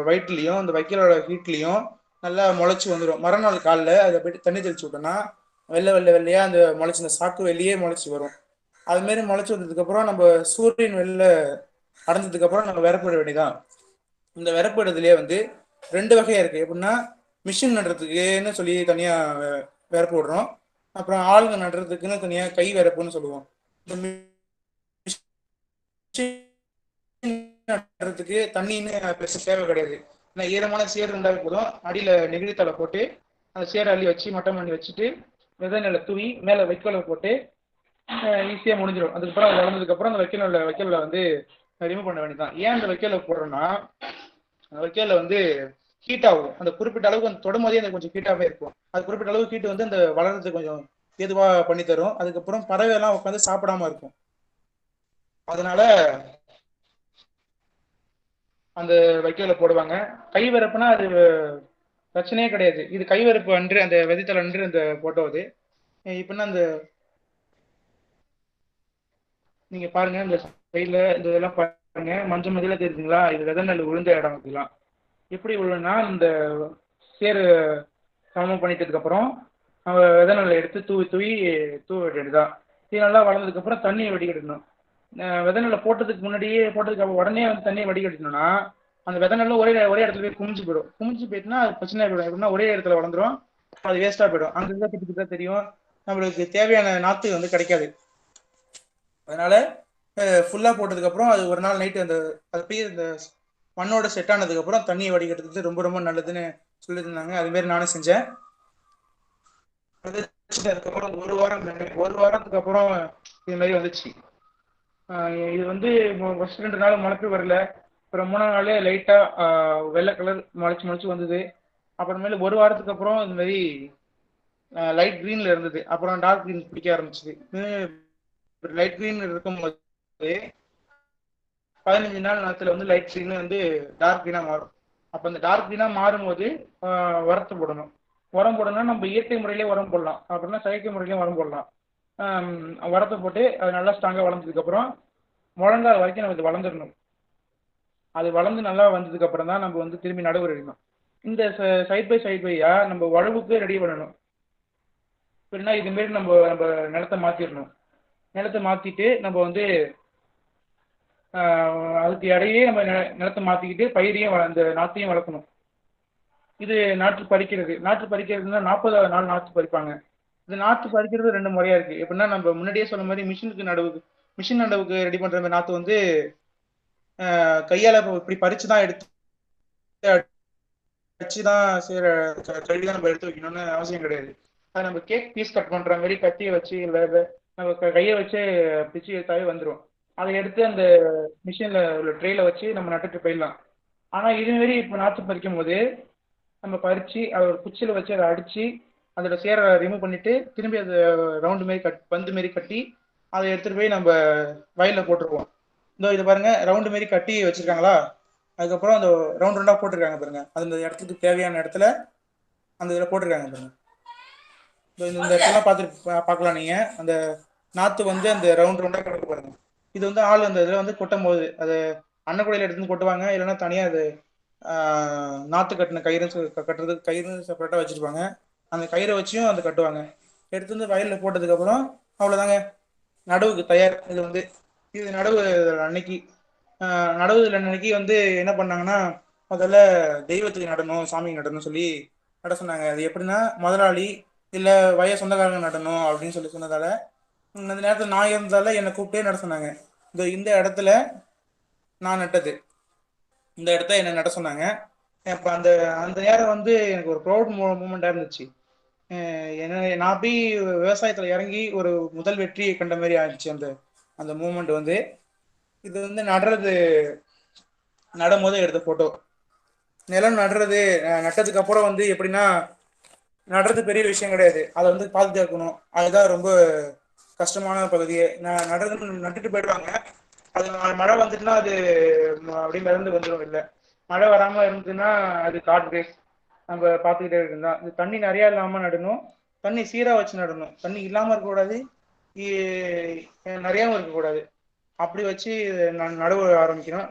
வயிற்றுலையும் அந்த வைக்கலோட ஹீட்லையும் நல்லா முளைச்சி வந்துடும். மறுநாள் காலில் அதை போயிட்டு தண்ணி தெளிச்சு விட்டோம்னா வெள்ளையா அந்த முளைச்சி இந்த சாக்கு வெளியே முளைச்சி வரும். அது மாதிரி முளைச்சி வந்ததுக்கு அப்புறம் நம்ம சூரியன் வெளில அடைஞ்சதுக்கு அப்புறம் நம்ம விறப்பிட வேண்டியதான். இந்த விறப்பிடத்துலயே வந்து 2 வகையா இருக்கு. எப்படின்னா மிஷின் நடுறதுக்குன்னு சொல்லி தனியா விறப்பு விடுறோம், அப்புறம் ஆளுங்க நடுறதுக்குன்னு தனியா கை விறப்புன்னு சொல்லுவோம். இந்த நடுறதுக்கு தண்ணின்னு பெருசு தேவை கிடையாது. ஏன்னா ஈரமான சேர் இருந்தாலே போதும், அடியில நெகிழித்தலை போட்டு அந்த சேரை அள்ளி வச்சு மட்டம் பண்ணி வச்சுட்டு விதை நெல்லை தூவி மேலே வைக்கோலை போட்டு ஈஸியாக முடிஞ்சிடும். அதுக்கப்புறம் அது வளர்ந்ததுக்கப்புறம் அந்த வைக்கோலை வந்து ரிமூவ் பண்ண வேண்டியதான். ஏன் அந்த வைக்கோலை போடுறோன்னா அந்த வைக்கோலை வந்து ஹீட் ஆகும். அந்த குறிப்பிட்ட அளவுக்கு அந்த தொடும்போதே அந்த கொஞ்சம் ஹீட்டாகவே இருக்கும். அது குறிப்பிட்ட அளவுக்கு ஹீட் வந்து அந்த வளர்றதுக்கு கொஞ்சம் ஏதுவாக பண்ணி தரும். அதுக்கப்புறம் பறவைலாம் உட்காந்து சாப்பிடாம இருக்கும். அதனால அந்த வைக்கோலை போடுவாங்க. கைவரப்புனா அது பிரச்சனையே கிடையாது. இது கைவரப்பு அன்று அந்த விதைத்தல் அன்று அந்த போட்டோ அது. இப்படின்னா அந்த நீங்க பாருங்க இந்த சைட்ல இந்த இதெல்லாம் பாருங்க, மஞ்சள் மதியில தெரியுதுங்களா, இது விதை நெல் விழுந்த இடம் இதெல்லாம். எப்படி விழுன்னா இந்த சேரு சமம் பண்ணிட்டதுக்கு அப்புறம் நம்ம விதை நெல்லை எடுத்து தூவ வேண்டியதுதான். இது நல்லா வளர்ந்ததுக்கு அப்புறம் தண்ணியை வடிகட்டணும். விதை நெல்லை போட்டதுக்கு அப்புறம் உடனே வந்து தண்ணியை வடிகட்டணும்னா அந்த விதை நெல்லை ஒரே இடத்துல போய் குமிஞ்சு போயிட்டுனா அது பிரச்சனை போயிடும். எப்படின்னா ஒரே இடத்துல வளர்ந்துரும், அது வேஸ்டா போயிடும். அங்க கிட்ட தெரியும் நம்மளுக்கு தேவையான நாற்று வந்து கிடைக்காது. அதனால ஃபுல்லா போட்டதுக்கு அப்புறம் அது ஒரு நாள் நைட்டு அந்த அது போய் இந்த மண்ணோட செட் ஆனதுக்கு அப்புறம் தண்ணியை வடிகட்டுறது ரொம்ப ரொம்ப நல்லதுன்னு சொல்லியிருந்தாங்க. அது மாதிரி நானும் செஞ்சேன். அதுக்கப்புறம் ஒரு வாரத்துக்கு அப்புறம் இது மாதிரி வந்துச்சு. இது வந்து ஃபர்ஸ்ட் 2 நாள் முளைப்பு வரல. அப்புறம் 3ஆம் நாளே லைட்டா வெள்ளை கலர் முளைச்சு வந்தது. அப்புறமேல ஒரு வாரத்துக்கு அப்புறம் இந்த மாதிரி லைட் கிரீன்ல இருந்தது. அப்புறம் டார்க் கிரீன் பிடிக்க ஆரம்பிச்சது. லைட் கிரீன் இருக்கும்போது 15 நாள் நேரத்துல வந்து லைட் கிரீன் வந்து டார்க் கிரீனா மாறும். அப்ப அந்த டார்க் கிரீனா மாறும்போது உரத்தை போடணும். உரம் போடணும்னா நம்ம இயற்கை முறையிலே உரம் போடலாம், அப்படின்னா செயற்கை முறையிலையும் உரம் போடலாம். உரத்தை போட்டு அது நல்லா ஸ்ட்ராங்கா வளர்ந்ததுக்கு அப்புறம் முழங்கால் வரைக்கும் நம்ம இது வளர்ந்துடணும். அது வளர்ந்து நல்லா வந்ததுக்கு அப்புறம் தான் நம்ம வந்து திரும்பி நடவு எடுக்கணும். இந்த சைட் பையா நம்ம உழவுக்கு ரெடி பண்ணணும். அப்படின்னா இது மாரி நம்ம நிலத்தை மாத்திடணும். நிலத்தை மாத்திட்டு நம்ம வந்து அதுக்கு இடையே நம்ம நிலத்தை மாத்திக்கிட்டு பயிரையும் அந்த நாற்றையும் வளர்க்கணும். இது நாற்று பறிக்கிறதுனா 40 நாள் நாற்று பறிப்பாங்க. இந்த நாற்று பறிக்கிறது 2 முறையா இருக்கு. எப்படின்னா நம்ம முன்னாடியே சொன்ன மாதிரி மிஷின் நடவுக்கு ரெடி பண்ற மாதிரி நாற்று வந்து கையால இப்படி பறிச்சுதான் எடுத்து வச்சுதான் கழுவிதான் நம்ம எடுத்து வைக்கணும்னு அவசியம் கிடையாது. அது நம்ம கேக் பீஸ் கட் பண்ற மாதிரி கத்தியை வச்சு இல்லை நம்ம கையை வச்சு பிச்சு எடுத்தாவே வந்துடும். அதை எடுத்து அந்த மிஷின்ல உள்ள ட்ரெயில வச்சு நம்ம நட்டுட்டு போயிடலாம். ஆனா இது மாரி இப்போ நாற்று பறிக்கும் போது நம்ம பறிச்சு அதை ஒரு குச்சியில வச்சு அதை அடிச்சு அதோட சேரை ரிமூவ் பண்ணிட்டு திரும்பி அதை ரவுண்டு மாரி பந்து மாரி கட்டி அதை எடுத்துட்டு போய் நம்ம வயல்ல போட்டுருவோம். இது பாருங்க ரவுண்டு மாரி கட்டி வச்சிருக்காங்களா, அதுக்கப்புறம் அந்த ரவுண்டா போட்டிருக்காங்க பாருங்க. அந்த இடத்துக்கு தேவையான இடத்துல அந்த இதில் போட்டிருக்காங்க பாருங்க. இந்த இடத்துல பார்க்கலாம் நீங்க. அந்த நாற்று வந்து அந்த ரவுண்டா கிடக்கு பாருங்க. இது வந்து ஆள் அந்த இதில் வந்து கொட்டும் போது அது அன்னக்குடையில எடுத்து கொட்டுவாங்க, இல்லைன்னா தனியா அது நாற்று கட்டின கட்டுறதுக்கு கயிறு செப்பரேட்டா வச்சிருப்பாங்க. அந்த கயிறை வச்சியும் அதை கட்டுவாங்க. எடுத்து வந்து வயல்ல போட்டதுக்கு அப்புறம் அவ்வளவுதாங்க, நடவுக்கு தயார். இது நடவு அன்னைக்கு வந்து என்ன பண்ணாங்கன்னா, முதல்ல தெய்வத்துக்கு நடணும், சாமிக்கு நடணும் சொல்லி நட சொன்னாங்க. அது எப்படின்னா முதலாளி இல்ல சொந்தக்காரங்க நடணும் அப்படின்னு சொல்லி சொன்னதால அந்த நேரத்தில் நான் இருந்ததால என்னை கூப்பிட்டே நட சொன்னாங்க. இந்த இடத்துல நான் நட்டது, இந்த இடத்த என்ன நட சொன்னாங்க. அப்ப அந்த அந்த நேரம் வந்து எனக்கு ஒரு ப்ரௌட் மூமெண்டா இருந்துச்சு. நான் போய் விவசாயத்துல இறங்கி ஒரு முதல் வெற்றியை கண்ட மாதிரி ஆயிடுச்சு அந்த அந்த மூமெண்ட் வந்து. இது வந்து நடும் போது எடுத்த போட்டோ. நிலம் நட்டதுக்கு அப்புறம் வந்து எப்படின்னா, நடுறது பெரிய விஷயம் கிடையாது, அதை வந்து பாதுகாக்கணும். அதுதான் ரொம்ப கஷ்டமான பகுதியே. நட்டுட்டு போயிடுவாங்க. அது மழை வந்துட்டுனா அது அப்படி மிதந்து வந்துடும். இல்லை மழை வராம இருந்துச்சுன்னா அது காட் கிரேஸ், நம்ம பார்த்துக்கிட்டே இருக்குதா. இது தண்ணி நிறைய இல்லாம நடணும், தண்ணி சீரா வச்சு நடணும். தண்ணி இல்லாம இருக்கக்கூடாது, நிறையாவும் இருக்கக்கூடாது. அப்படி வச்சு நடவு ஆரம்பிக்கணும்.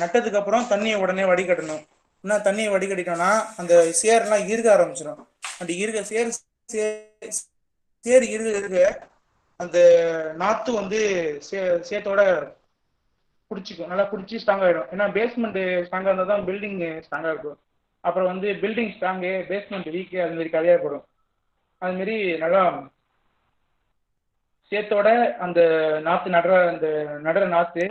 நட்டதுக்கு அப்புறம் தண்ணியை உடனே வடிகட்டணும். என்ன தண்ணியை வடிகட்டிட்டோம்னா அந்த சேரெல்லாம் இருக ஆரம்பிச்சிடும். அந்த சேர் இருக அந்த நாத்து வந்து சேத்தோட பிடிச்சிக்கும், நல்லா பிடிச்சி ஸ்ட்ராங் ஆகிடும். ஏன்னா பேஸ்மெண்ட் ஸ்ட்ராங்காக இருந்தால் தான் பில்டிங் ஸ்ட்ராங்காக இருக்கும். அப்புறம் வந்து பில்டிங் ஸ்ட்ராங்கு பேஸ்மெண்ட் வீக்கு அது மாதிரி கதையாகப்படும். அதுமாரி நல்லா சேத்தோட அந்த நாற்று நடுற நாற்று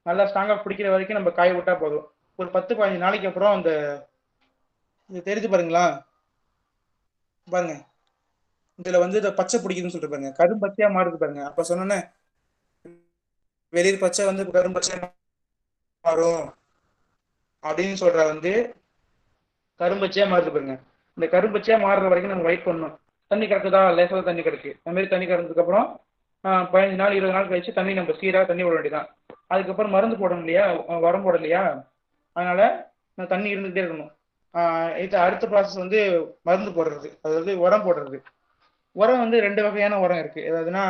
நல்லா ஸ்ட்ராங்காக பிடிக்கிற வரைக்கும் நம்ம காய விட்டா போதும். ஒரு 10-15 நாளைக்கு அப்புறம் அந்த இது தெரிஞ்சு பாருங்களா, பாருங்க இதுல வந்து இந்த பச்சை பிடிக்குதுன்னு சொல்லிட்டு பாருங்க, கரும்பச்சையா மாறுது பாருங்க. அப்ப சொன்னோன்னே வெளிர் பச்சை வந்து கரும்பச்சையா மாறும் அப்படின்னு சொல்ற வந்து கரும்பச்சையா மாறுது பாருங்க. இந்த கரும்பச்சையா மாறுற வரைக்கும் நம்ம வெயிட் பண்ணணும். தண்ணி கிடக்குதா, லேசாக தண்ணி கிடக்கு, அந்த மாதிரி தண்ணி கிடந்ததுக்கு அப்புறம் 15 நாள் 20 நாள் கழிச்சு தண்ணி நம்ம சீராக தண்ணி விட வேண்டியதான். அதுக்கப்புறம் மருந்து போடணும் இல்லையா, உரம் போட இல்லையா, அதனால தண்ணி இருந்துகிட்டே இருக்கணும். இது அடுத்த ப்ராசஸ் வந்து மருந்து போடுறது, அதாவது உரம் போடுறது. உரம் வந்து 2 வகையான உரம் இருக்கு. அதாவதுன்னா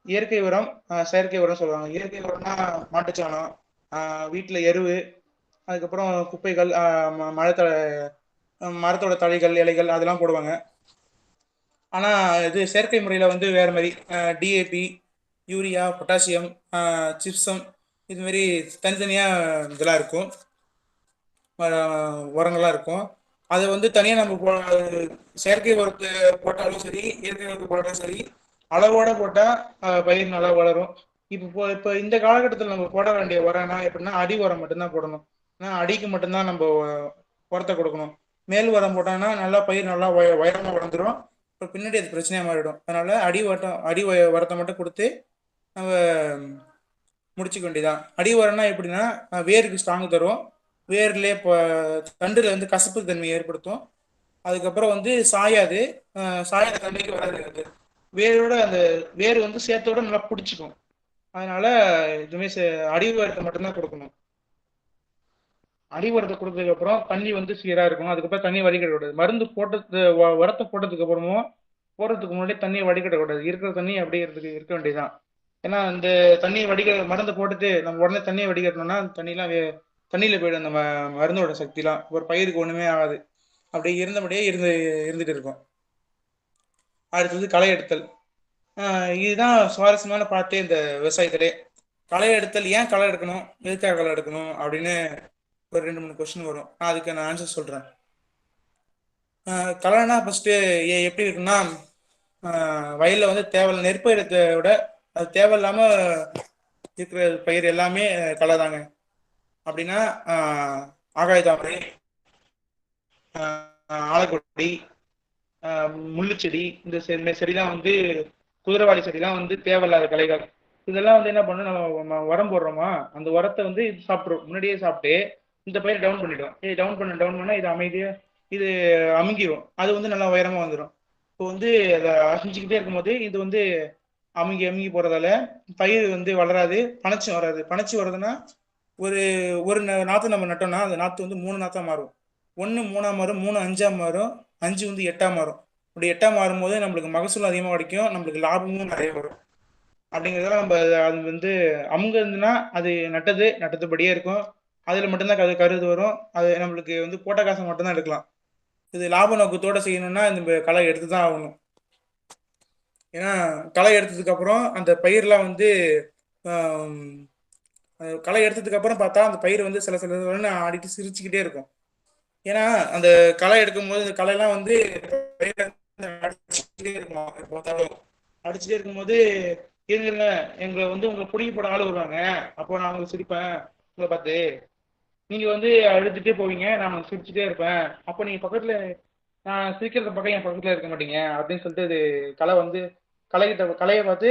இயற்கை உரம், செயற்கை உரம் சொல்லுவாங்க. இயற்கை உரம்னா மாட்டுச்சாணம், வீட்டுல எருவு, அதுக்கப்புறம் குப்பைகள், மரத்தோட தழைகள் இலைகள் அதெல்லாம் போடுவாங்க. ஆனா இது செயற்கை முறையில வந்து வேற மாதிரி டிஏபி, யூரியா, பொட்டாசியம், சிப்சம், இது மாதிரி தனித்தனியா இதெல்லாம் இருக்கும், உரங்கள்லாம் இருக்கும். அதை வந்து தனியாக நம்ம செயற்கை உரத்தை போட்டாலும் சரி, இயற்கை உரத்தை போட்டாலும் சரி, அளவோட போட்டால் பயிர் நல்லா வளரும். இப்போ இந்த காலகட்டத்தில் நம்ம போட வேண்டிய உரம்னா எப்படின்னா அடி உரம் மட்டும்தான் போடணும். ஏன்னா அடிக்கு மட்டும்தான் நம்ம உரத்தை கொடுக்கணும். மேல் உரம் போட்டோம்னா நல்லா பயிர் நல்லா உயரமாக வளர்ந்துடும். இப்போ பின்னாடி அது பிரச்சனையாக மாறிடும். அதனால அடி உரத்தை மட்டும் கொடுத்து நம்ம முடிச்சுக்க வேண்டியதான். அடி உரம்னா எப்படின்னா வேருக்கு ஸ்ட்ராங் தரும், வேர்லேயே இப்போ தண்டுல வந்து கசப்பு தன்மை ஏற்படுத்தும். அதுக்கப்புறம் வந்து சாயாது, சாயாத தன்மைக்கு வராது. அது வேரோட அந்த வேர் வந்து சேர்த்தோட நல்லா பிடிச்சிக்கும். அதனால இதுவுமே அடி உரத்தை மட்டும்தான் கொடுக்கணும். அடி உரத்தை கொடுத்ததுக்கு அப்புறம் தண்ணி வந்து சீராக இருக்கணும். அதுக்கப்புறம் தண்ணி வடிகட்டக்கூடாது. மருந்து போட்டது உரத்தை போட்டதுக்கு அப்புறமும் போடுறதுக்கு முன்னாடி தண்ணியை வடிகட்டக்கூடாது. இருக்கிற தண்ணி அப்படியே இருக்க வேண்டியதுதான். ஏன்னா இந்த தண்ணியை மருந்து போட்டுட்டு நம்ம உடனே தண்ணியை வடிகட்டணும்னா அந்த தண்ணியில போயிடும் அந்த மருந்தோட சக்திலாம். ஒரு பயிருக்கு ஒண்ணுமே ஆகாது, அப்படியே இருந்தபடியே இருந்துட்டு இருக்கும். அடுத்தது களை எடுத்தல். இதுதான் சுவாரஸ்யமான பார்த்தே இந்த விவசாயத்திலே. களை எடுத்தல், ஏன் களை எடுக்கணும், எதுக்காக களை எடுக்கணும் அப்படின்னு ஒரு 2-3 கொஸ்டின் வரும். நான் அதுக்கு நான் ஆன்சர் சொல்றேன். களைனா ஃபர்ஸ்ட் எப்படி இருக்குன்னா, வயல்ல வந்து தேவையில்ல நெற்பயிரத்தை விட அது தேவையில்லாம இருக்கிற பயிர் எல்லாமே களை தாங்க. அப்படின்னா ஆகாய தாமரை, ஆலக்கொடி, முள்ளுச்செடி, இந்த செடிலாம் வந்து குதிரைவாளி செடிலாம் வந்து தேவையில்லாத களைகள். இதெல்லாம் வந்து என்ன பண்ணணும், நம்ம உரம் போடுறோமா அந்த உரத்தை வந்து இது சாப்பிட்றோம், முன்னாடியே சாப்பிட்டு இந்த பயிர் டவுன் பண்ணிடும். டவுன் பண்ண இது அமைதியா இது அமுங்கிடும். அது வந்து நல்லா உயரமா வந்துடும். இப்போ வந்து அதை அசைஞ்சிக்கிட்டே இருக்கும்போது இது வந்து அமுங்கி போறதால பயிர் வந்து வளராது, பனச்சி வராது. பனச்சி வர்றதுன்னா ஒரு ஒரு நாற்று நம்ம நட்டோம்னா அந்த நாற்று வந்து 3 நாற்றா மாறும். 1 3ஆ மாறும், 3 5ஆ மாறும், 5 வந்து 8ஆ மாறும். அப்படி 8ஆ மாறும்போது நம்மளுக்கு மகசூல் அதிகமாக கிடைக்கும், நம்மளுக்கு லாபமும் நிறைய வரும். அப்படிங்கிறதால நம்ம அது வந்து அமுங்க இருந்துன்னா அது நட்டதுபடியே இருக்கும். அதில் மட்டும்தான் கருது வரும். அது நம்மளுக்கு வந்து போட்ட காசை மட்டும்தான் எடுக்கலாம். இது லாப நோக்கத்தோட செய்யணும்னா இந்த களை எடுத்து தான் ஆகணும். ஏன்னா களை எடுத்ததுக்கு அப்புறம் அந்த பயிரெலாம் வந்து களை எடுத்ததுக்கு அப்புறம் பார்த்தா அந்த பயிர் வந்து சில ஆடிட்டு சிரிச்சுக்கிட்டே இருக்கும். ஏன்னா அந்த களை எடுக்கும் போது இந்த களையெல்லாம் வந்து அடிச்சுட்டே இருக்கும். அடிச்சுட்டே இருக்கும்போது இருங்க எங்களை வந்து உங்களை பிடிக்க போட ஆள் வருவாங்க, அப்போ நான் உங்களுக்கு சிரிப்பேன். உங்களை பார்த்து நீங்க வந்து அழுதுட்டே போவீங்க, நான் சிரிச்சுட்டே இருப்பேன். அப்போ நீங்க பக்கத்துல நான் சிரிக்கிறத பக்கம் என் பக்கத்துல இருக்க மாட்டீங்க அப்படின்னு சொல்லிட்டு இது களை வந்து களையை பார்த்து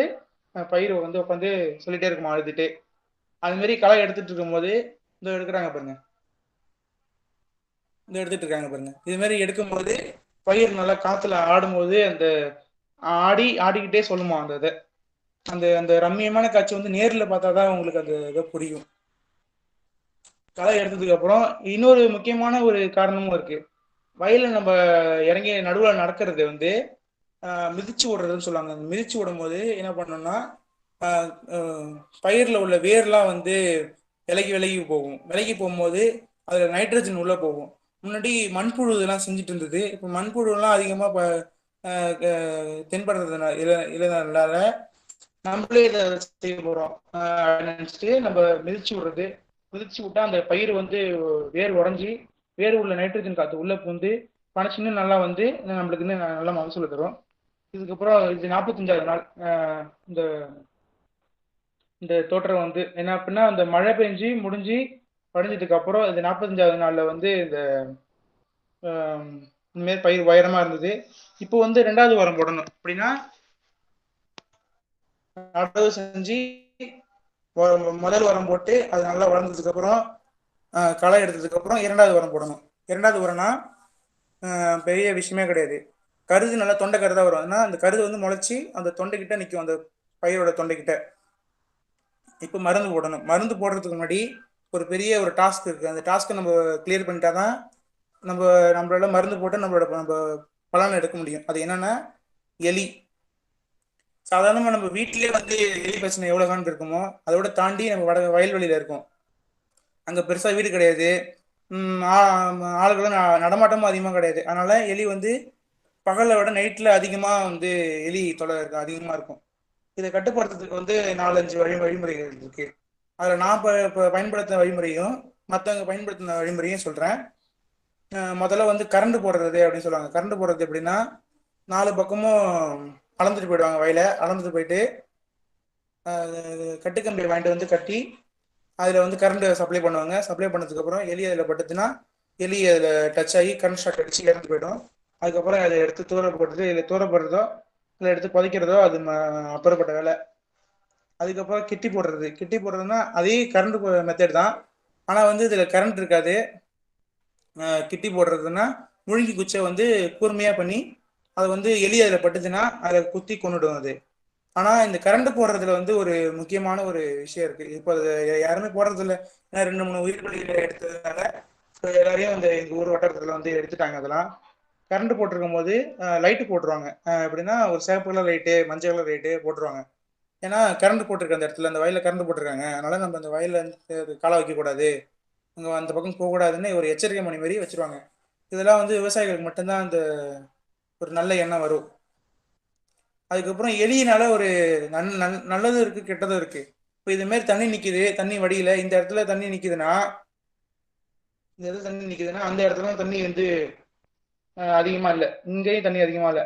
பயிர் வந்து உட்காந்து சொல்லிட்டே இருக்குமா அழுதுட்டு. அது மாதிரி களை எடுத்துட்டு இருக்கும்போது இந்த எடுக்கிறாங்க பாருங்க, இந்த எடுத்துட்டு இருக்காங்க பாருங்க. இது மாதிரி எடுக்கும்போது பயிர் நல்லா காத்துல ஆடும்போது அந்த ஆடிக்கிட்டே சொல்லுமா அந்த இதை. அந்த ரம்மியமான காட்சி வந்து நேரில் பார்த்தாதான் உங்களுக்கு அந்த இதை புரியும். களை எடுத்ததுக்கு அப்புறம் இன்னொரு முக்கியமான ஒரு காரணமும் இருக்கு. வயல்ல நம்ம இறங்கி நடுவில் நடக்கிறது வந்து மிதிச்சு விடுறதுன்னு சொல்லுவாங்க. மிதிச்சு விடும் போது என்ன பண்ணோம்னா பயிரில் உள்ள வேர்லாம் வந்து விலகி போகும்போது அதுல நைட்ரஜன் உள்ள போகும். முன்னாடி மண்புழு இதெல்லாம் செஞ்சுட்டு இருந்தது, இப்போ மண்புழுலாம் அதிகமாக தென்படுறதுனால நம்மளே இதை செய்ய போறோம் நினைச்சிட்டு நம்ம மிதிச்சு விட்டா அந்த பயிர் வந்து வேர் உடஞ்சி வேர் உள்ள நைட்ரஜன் காத்து உள்ள வந்து பனச்சின்னு நல்லா வந்து நம்மளுக்கு இன்னும் நல்லா மகசூல் தரும். இதுக்கப்புறம் இது 45வது நாள் இந்த தோற்றம் வந்து என்ன அப்படின்னா அந்த மழை பெஞ்சு முடிஞ்சு படிஞ்சதுக்கு அப்புறம் இது 45வது நாள்ல வந்து இந்த இந்தமாரி பயிர் உயரமா இருந்தது. இப்போ வந்து 2வது உரம் போடணும். அப்படின்னா நடவு செஞ்சு முதல் உரம் போட்டு அது நல்லா வளர்ந்ததுக்கு அப்புறம் களை எடுத்ததுக்கு அப்புறம் 2வது உரம் போடணும். 2வது உரம்னா பெரிய விஷயமே கிடையாது. கருது நல்லா தொண்டை கருதா வரும். ஏன்னா அந்த கருது வந்து முளைச்சி அந்த தொண்டைக்கிட்ட நிற்கும், அந்த பயிரோட தொண்டைக்கிட்ட. இப்போ மருந்து போடணும். மருந்து போடுறதுக்கு முன்னாடி ஒரு பெரிய ஒரு டாஸ்க் இருக்கு. அந்த டாஸ்க்கை நம்ம கிளியர் பண்ணிட்டாதான் நம்மளால மருந்து போட்டு நம்ம பலன் எடுக்க முடியும். அது என்னன்னா எலி. சாதாரணமாக நம்ம வீட்டிலே வந்து எலி பிரச்சனை எவ்வளோ காண்டு இருக்குமோ அதோட தாண்டி நம்ம வயல்வெளியில இருக்கோம். அங்கே பெருசாக வீடு கிடையாது, ஆளுகளும் நடமாட்டமும் அதிகமாக கிடையாது. அதனால எலி வந்து பகலை விட நைட்டில் அதிகமாக வந்து எலி தொலை அதிகமாக இருக்கும். இதை கட்டுப்படுத்துறதுக்கு வந்து 4-5 வழிமுறைகள் இருக்கு. அதில் நான் இப்போ பயன்படுத்தின வழிமுறையும் மற்றவங்க பயன்படுத்தின வழிமுறையும் சொல்கிறேன். முதல்ல வந்து கரண்ட் போடுறது அப்படின்னு சொல்லுவாங்க. கரண்ட் போடுறது எப்படின்னா 4 பக்கமும் அளந்துட்டு போயிடுவாங்க. வயலை அளந்துட்டு போயிட்டு கட்டுக்கம்பியை வாங்கிட்டு வந்து கட்டி அதில் வந்து கரண்ட் சப்ளை பண்ணுவாங்க. சப்ளை பண்ணதுக்கப்புறம் எலி அதில் பட்டுச்சுன்னா எலி அதில் டச் ஆகி கரண்ட் ஷாக் அடிச்சு இறந்து போயிடும். அதுக்கப்புறம் அதை எடுத்து தூர போட்டுட்டு இல்லை தூரப்படுறதோ இல்லை எடுத்து புதைக்கிறதோ அது அப்புறப்பட்ட வேலை. அதுக்கப்புறம் கிட்டி போடுறது. கிட்டி போடுறதுன்னா அதே கரண்ட் மெத்தட் தான், ஆனால் வந்து இதில் கரண்ட் இருக்காது. கிட்டி போடுறதுன்னா முழுங்கி குச்சை வந்து கூர்மையாக பண்ணி அதை வந்து எலி அதில் பட்டுச்சுன்னா அதை குத்தி கொண்டுடும் அது. ஆனால் இந்த கரண்ட் போடுறதுல வந்து ஒரு முக்கியமான ஒரு விஷயம் இருக்கு. இப்போ அது யாருமே போடுறது இல்லை. ஏன்னா 2-3 உயிர்பலிகளை எடுத்ததுனால எல்லாரையும் அந்த எங்கள் ஊர் வட்டாரத்தில் வந்து எடுத்துட்டாங்க. அதெல்லாம் கரண்ட் போட்டிருக்கும் போது லைட்டு போட்டுருவாங்க. எப்படின்னா ஒரு சிவப்பு கலர் லைட்டு, மஞ்சள் கலர் லைட்டு போட்டுருவாங்க. ஏன்னா கரண்ட் போட்டிருக்க அந்த இடத்துல, அந்த வயலில் கரண்ட் போட்டிருக்காங்க, அதனால நம்ம அந்த வயலில் வந்து காலை வைக்கக்கூடாது, அங்கே அந்த பக்கம் போகக்கூடாதுன்னு ஒரு எச்சரிக்கை மணி மாதிரி வச்சிருவாங்க. இதெல்லாம் வந்து விவசாயிகளுக்கு மட்டும்தான் அந்த ஒரு நல்ல எண்ணம் வரும். அதுக்கப்புறம் எலியினால ஒரு நல்லதும் இருக்கு, கெட்டதும் இருக்கு. இப்போ இது மாதிரி தண்ணி நிக்குது, தண்ணி வடியில இந்த இடத்துல தண்ணி நிக்குதுன்னா, இந்த இடத்துல தண்ணி நிக்குதுன்னா அந்த இடத்துல தண்ணி வந்து அதிகமா இல்லை, இங்கேயும் தண்ணி அதிகமா இல்லை.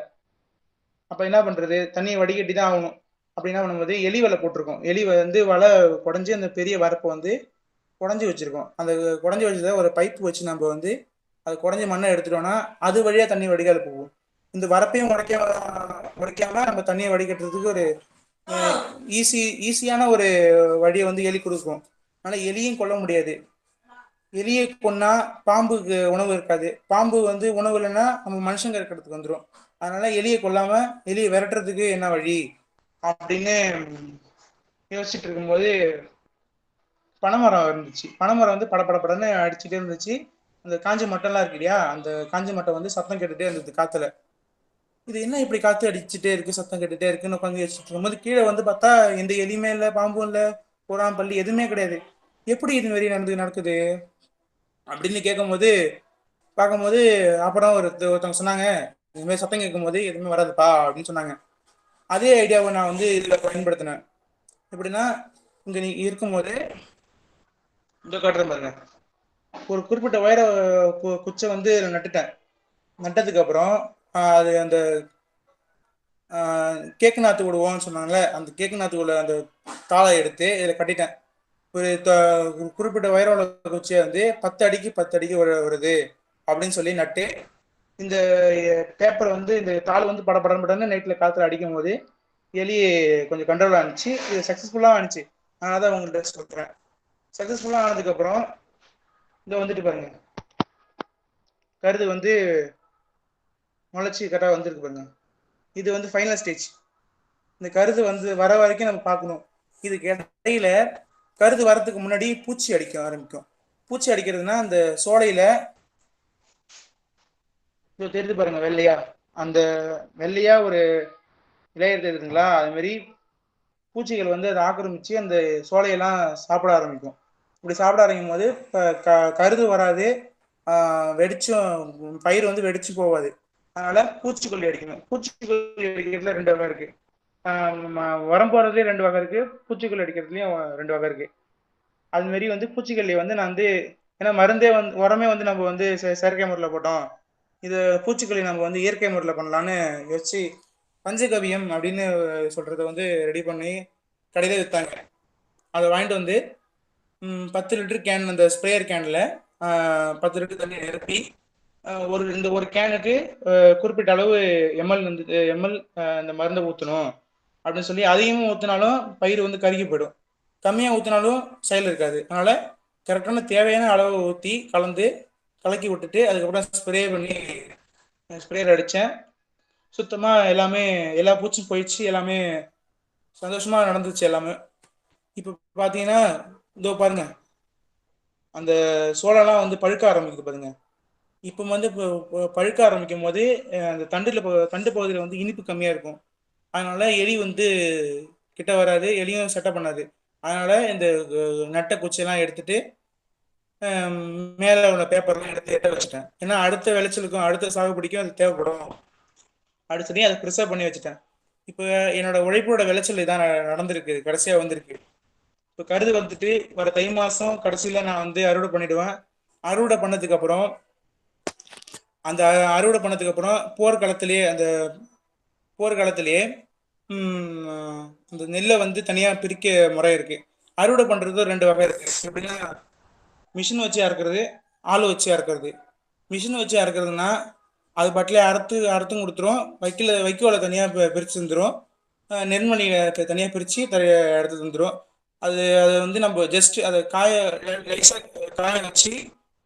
அப்ப என்ன பண்றது? தண்ணியை வடிகட்டி தான் ஆகணும். அப்படி என்ன பண்ணும்போது எலி வலை போட்டிருக்கோம். எலி வந்து வலை குடஞ்சி அந்த பெரிய வரப்பை வந்து குடஞ்சி வச்சிருக்கோம். அந்த குடஞ்சி வச்சதை ஒரு பைப்பு வச்சு நம்ம வந்து அது குடஞ்சி மண்ணை எடுத்துட்டோம்னா அது வழியா தண்ணி வடிகால் போகும். இந்த வரப்பையும் உடைக்காம நம்ம தண்ணியை வடிகட்டுறதுக்கு ஒரு ஈஸியான ஒரு வழியை வந்து எலி கொடுக்கும். அதனால எலியும் கொல்ல முடியாது. எலியை கொன்னா பாம்புக்கு உணவு இருக்காது. பாம்பு வந்து உணவு இல்லைன்னா நம்ம மனுஷங்க இருக்கிறதுக்கு வந்துடும். அதனால எலியை கொல்லாம எலியை விரட்டுறதுக்கு என்ன வழி அப்படின்னு யோசிச்சுட்டு இருக்கும்போது பனைமரம் இருந்துச்சு. பனைமரம் வந்து படப்படப்படன்னு அடிச்சுட்டே இருந்துச்சு. அந்த காஞ்ச மட்டம்லாம் இருக்கு இல்லையா, அந்த காஞ்ச மட்டம் வந்து சத்தம் கேட்டுட்டே இருந்தது காத்துல. இது என்ன இப்படி காத்து அடிச்சுட்டே இருக்கு, சத்தம் கேட்டுட்டே இருக்குன்னு உட்காந்து யோசிச்சுட்டு இருக்கும்போது கீழே வந்து பார்த்தா எந்த எலியுமே இல்லை, பாம்பும் இல்லை, புறாம் பள்ளி எதுவுமே கிடையாது. எப்படி இது மாதிரி நடக்குது அப்படின்னு பார்க்கும்போது அப்புறம் ஒருத்தவங்க சொன்னாங்க, இது மாதிரி சத்தம் கேட்கும் போது எதுவுமே வராதுப்பா அப்படின்னு சொன்னாங்க. அதே ஐடியாவை நான் வந்து இதில் பயன்படுத்தினேன். எப்படின்னா இங்கே நீ இருக்கும்போது இந்த காட்டுறேன் பாருங்க, ஒரு குறிப்பிட்ட உயர குச்சை வந்து நட்டுட்டேன். நட்டதுக்கு அப்புறம் அது அந்த கேக்கு நாற்று விடுவோம்னு சொன்னாங்கல்ல, அந்த கேக்கு நாற்று உள்ள அந்த தாளை எடுத்து இதில் கட்டிட்டேன். ஒரு குறிப்பிட்ட உயர குச்சியை வந்து 10 அடிக்கு 10 அடிக்கு வருது அப்படின்னு சொல்லி நட்டு இந்த பேப்பரை வந்து இந்த தாள் வந்து படப்படன்னு நைட்டில் காற்றுல அடிக்கும் போது எலி கொஞ்சம் கண்ட்ரோலாக இருந்துச்சு. இது சக்ஸஸ்ஃபுல்லாக இருந்துச்சு. அதனால தான் உங்கள்கிட்ட சொல்கிறேன். சக்ஸஸ்ஃபுல்லாக ஆனதுக்கப்புறம் இங்கே வந்துட்டு பாருங்க, கருது வந்து முளைச்சி கரெக்டாக வந்துருக்கு பாருங்க. இது வந்து ஃபைனல் ஸ்டேஜ். இந்த கருது வந்து வர வரைக்கும் நம்ம பார்க்கணும். இதுக்கு இடையில கருது வரத்துக்கு முன்னாடி பூச்சி அடிக்க ஆரம்பிக்கும். பூச்சி அடிக்கிறதுனா அந்த சோலையில தெரிஞ்சு பாருங்க, வெள்ளையா அந்த வெள்ளையா ஒரு இலையர் தெரியுதுங்களா, அது மாதிரி பூச்சிகள் வந்து அதை ஆக்கிரமிச்சு அந்த சோலையெல்லாம் சாப்பிட ஆரம்பிக்கும். இப்படி சாப்பிட ஆரம்பிக்கும் போது கருது வராது, வெடிச்சும் பயிர் வந்து வெடிச்சு போகாது. அதனால பூச்சிக்கொல்லி அடிக்கணும். பூச்சிக்கொல்லி அடிக்கிறதுல 2 வகை இருக்கு. உரம் போடுறதுலேயும் 2 வகை இருக்கு, பூச்சிக்கொல்லி அடிக்கிறதுலையும் 2 வகை இருக்கு. அது மாதிரி வந்து பூச்சிக்கொல்லி வந்து நான் வந்து ஏன்னா மருந்தே வந்து உரமே வந்து நம்ம வந்து செயற்கை முறையில் போட்டோம், இது பூச்சிக்கொல்லி நம்ம வந்து இயற்கை முறையில் பண்ணலான்னு யோசிச்சு பஞ்சகவியம் அப்படின்னு சொல்றத வந்து ரெடி பண்ணி கடையில விற்றாங்க. அதை வாங்கிட்டு வந்து 10 லிட்டர் கேன், அந்த ஸ்ப்ரேயர் கேனில் 10 லிட்டர் தண்ணி நிரப்பி ஒரு கேனுக்கு குறிப்பிட்ட அளவு எம்எல் இந்த மருந்தை ஊற்றணும் அப்படின்னு சொல்லி அதையும் ஊற்றினாலும் பயிர் வந்து கருகி போயிடும். கம்மியாக ஊற்றினாலும் செயல் இருக்காது. அதனால கரெக்டான தேவையான அளவு ஊற்றி கலக்கி விட்டுட்டு அதுக்கப்புறம் ஸ்ப்ரே பண்ணி ஸ்ப்ரேயர் அடித்தேன். சுத்தமாக எல்லாமே எல்லா பூச்சும் போயிடுச்சு. எல்லாமே சந்தோஷமாக நடந்துச்சு எல்லாமே. இப்போ பார்த்தீங்கன்னா இதோ பாருங்க, அந்த சோளம்லாம் வந்து பழுக்க ஆரம்பிக்குது பாருங்க. இப்போ வந்து பழுக்க ஆரம்பிக்கும் போது அந்த தண்டு பகுதியில் வந்து இனிப்பு கம்மியாக இருக்கும். அதனால எலி வந்து கிட்ட வராது, எலியும் செட்டப் பண்ணாது. அதனால இந்த நட்டை குச்சியெல்லாம் எடுத்துட்டு மேலே உள்ள பேப்பர்லாம் எடுத்து வச்சுட்டேன். ஏன்னா அடுத்த விளைச்சலுக்கும் அடுத்த சாகுபடிக்கும் அது தேவைப்படும் அப்படின்னு சொல்லி அதை ப்ரிசர்வ் பண்ணி வச்சுட்டேன். இப்போ என்னோட உழைப்போட விளைச்சல் இதான் நடந்திருக்கு, கடைசியாக வந்திருக்கு. இப்போ கருது வந்துட்டு வர தை மாதம் கடைசியில் நான் வந்து அறுவடை பண்ணிடுவேன். அறுவடை பண்ணதுக்கு அப்புறம் போர்க்காலத்திலேயே அந்த நெல்லை வந்து தனியாக பிரிக்க முறை இருக்கு. அறுவடை பண்ணுறது 2 வகை இருக்கு. எப்படின்னா மிஷின் வச்சு அறுக்கிறது, ஆள் வச்சு அறுக்கிறது. மிஷின் வச்சு அறுக்கிறதுனா அது பாட்டிலே அறுத்தும் கொடுத்துரும், வைக்கோலை தனியாக பிரித்து தந்துடும், நெல்மணியை தனியாக பிரித்து எடுத்து தந்துடும். அதை வந்து நம்ம ஜஸ்ட் அதை காய வச்சு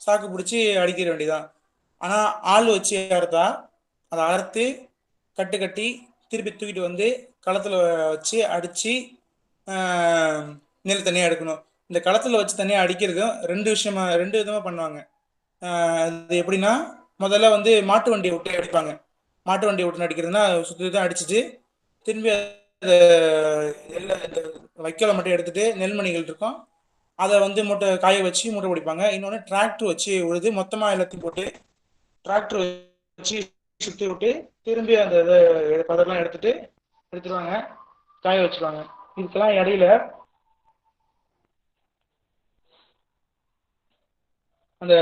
சாக்கு பிடிச்சி அடிக்கிற வேண்டியதான். ஆனால் ஆள் வச்சு அறுத்தா அதை அறுத்து கட்டி திருப்பி தூக்கிட்டு வந்து களத்தில் வச்சு அடித்து நெல் தனியாக எடுக்கணும். இந்த களத்தில் வச்சு தனியாக அடிக்கிறதும் 2 விதமாக பண்ணுவாங்க. அது எப்படின்னா, முதல்ல வந்து மாட்டு வண்டியை விட்டு அடிப்பாங்க. மாட்டு வண்டியை விட்டு அடிக்கிறதுனா சுற்றி தான் அடிச்சுட்டு திரும்பி இந்த வைக்கோலை மட்டும் எடுத்துட்டு நெல்மணிகள் இருக்கும் அதை வந்து காய வச்சு மூட்டை பிடிப்பாங்க. இன்னொன்று டிராக்டர் வச்சு உழுது மொத்தமாக எல்லாத்தையும் போட்டு டிராக்டர் வச்சு சுற்றி விட்டு திரும்பி அந்த பதெல்லாம் எடுத்துருவாங்க, காய வச்சுருவாங்க. இதுக்கெல்லாம் இடையில அந்த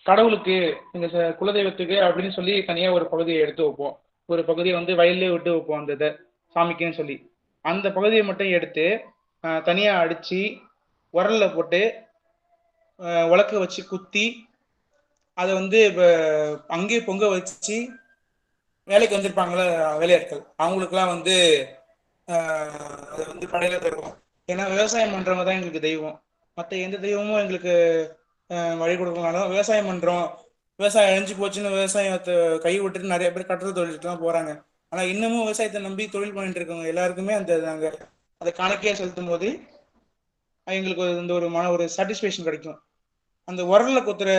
கடவுளுக்கு இந்த குலதெய்வத்துக்கு அப்படின்னு சொல்லி தனியாக ஒரு பகுதியை எடுத்து வைப்போம். ஒரு பகுதியை வந்து வயல்லே விட்டு வைப்போம் அந்த இதை சாமிக்குன்னு சொல்லி. அந்த பகுதியை மட்டும் எடுத்து தனியாக அடித்து உரலில் போட்டு உலக்க வச்சு குத்தி அதை வந்து இப்போ அங்கேயே பொங்க வச்சு வேலைக்கு வந்திருப்பாங்களே வேலையாட்கள், அவங்களுக்குலாம் வந்து அதை வந்து படையில தருவோம். ஏன்னா விவசாயம் பண்ணுறவங்க தான் எங்களுக்கு தெய்வம். மற்ற எந்த தெய்வமும் எங்களுக்கு வழி கொடுக்கனாலும் விவசாயம் பண்ணுறோம், விவசாயம் அழிஞ்சு போச்சுன்னு விவசாயத்தை கை விட்டுட்டு நிறைய பேர் கட்டுரை தொழிலுக்கு தான் போகிறாங்க. ஆனால் இன்னமும் விவசாயத்தை நம்பி தொழில் பண்ணிட்டு இருக்கவங்க எல்லாருக்குமே நாங்கள் அதை காணிக்கையாக செலுத்தும் போது எங்களுக்கு இந்த ஒரு சாட்டிஸ்ஃபேக்ஷன் கிடைக்கும். அந்த உரலில் குத்துற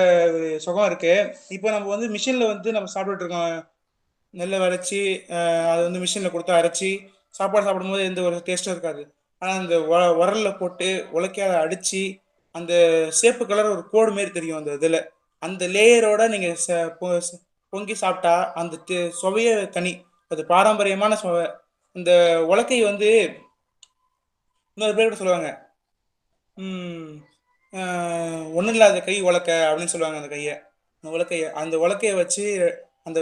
சுகம் இருக்கு. இப்போ நம்ம வந்து மிஷினில் வந்து நம்ம சாப்பிட்டுட்டு இருக்கோம், நெல்லை விளைச்சி அதை வந்து மிஷினில் கொடுத்து அரைச்சி சாப்பாடு சாப்பிடும்போது எந்த ஒரு டேஸ்ட்டும் இருக்காது. ஆனால் அந்த உரலில் போட்டு உலக்கையால் அடித்து அந்த சேப்பு கலர் ஒரு கோடு மாரி தெரியும் அந்த இதில், அந்த லேயரோட நீங்கள் பொங்கி சாப்பிட்டா அந்த சுவையே தனி, அது பாரம்பரியமான சுவை. இந்த உலக்கை வந்து இன்னொரு பேர் கூட சொல்லுவாங்க, ஒன்றும் இல்லாத கை உலக்க அப்படின்னு சொல்லுவாங்க. அந்த உலக்கையை வச்சு அந்த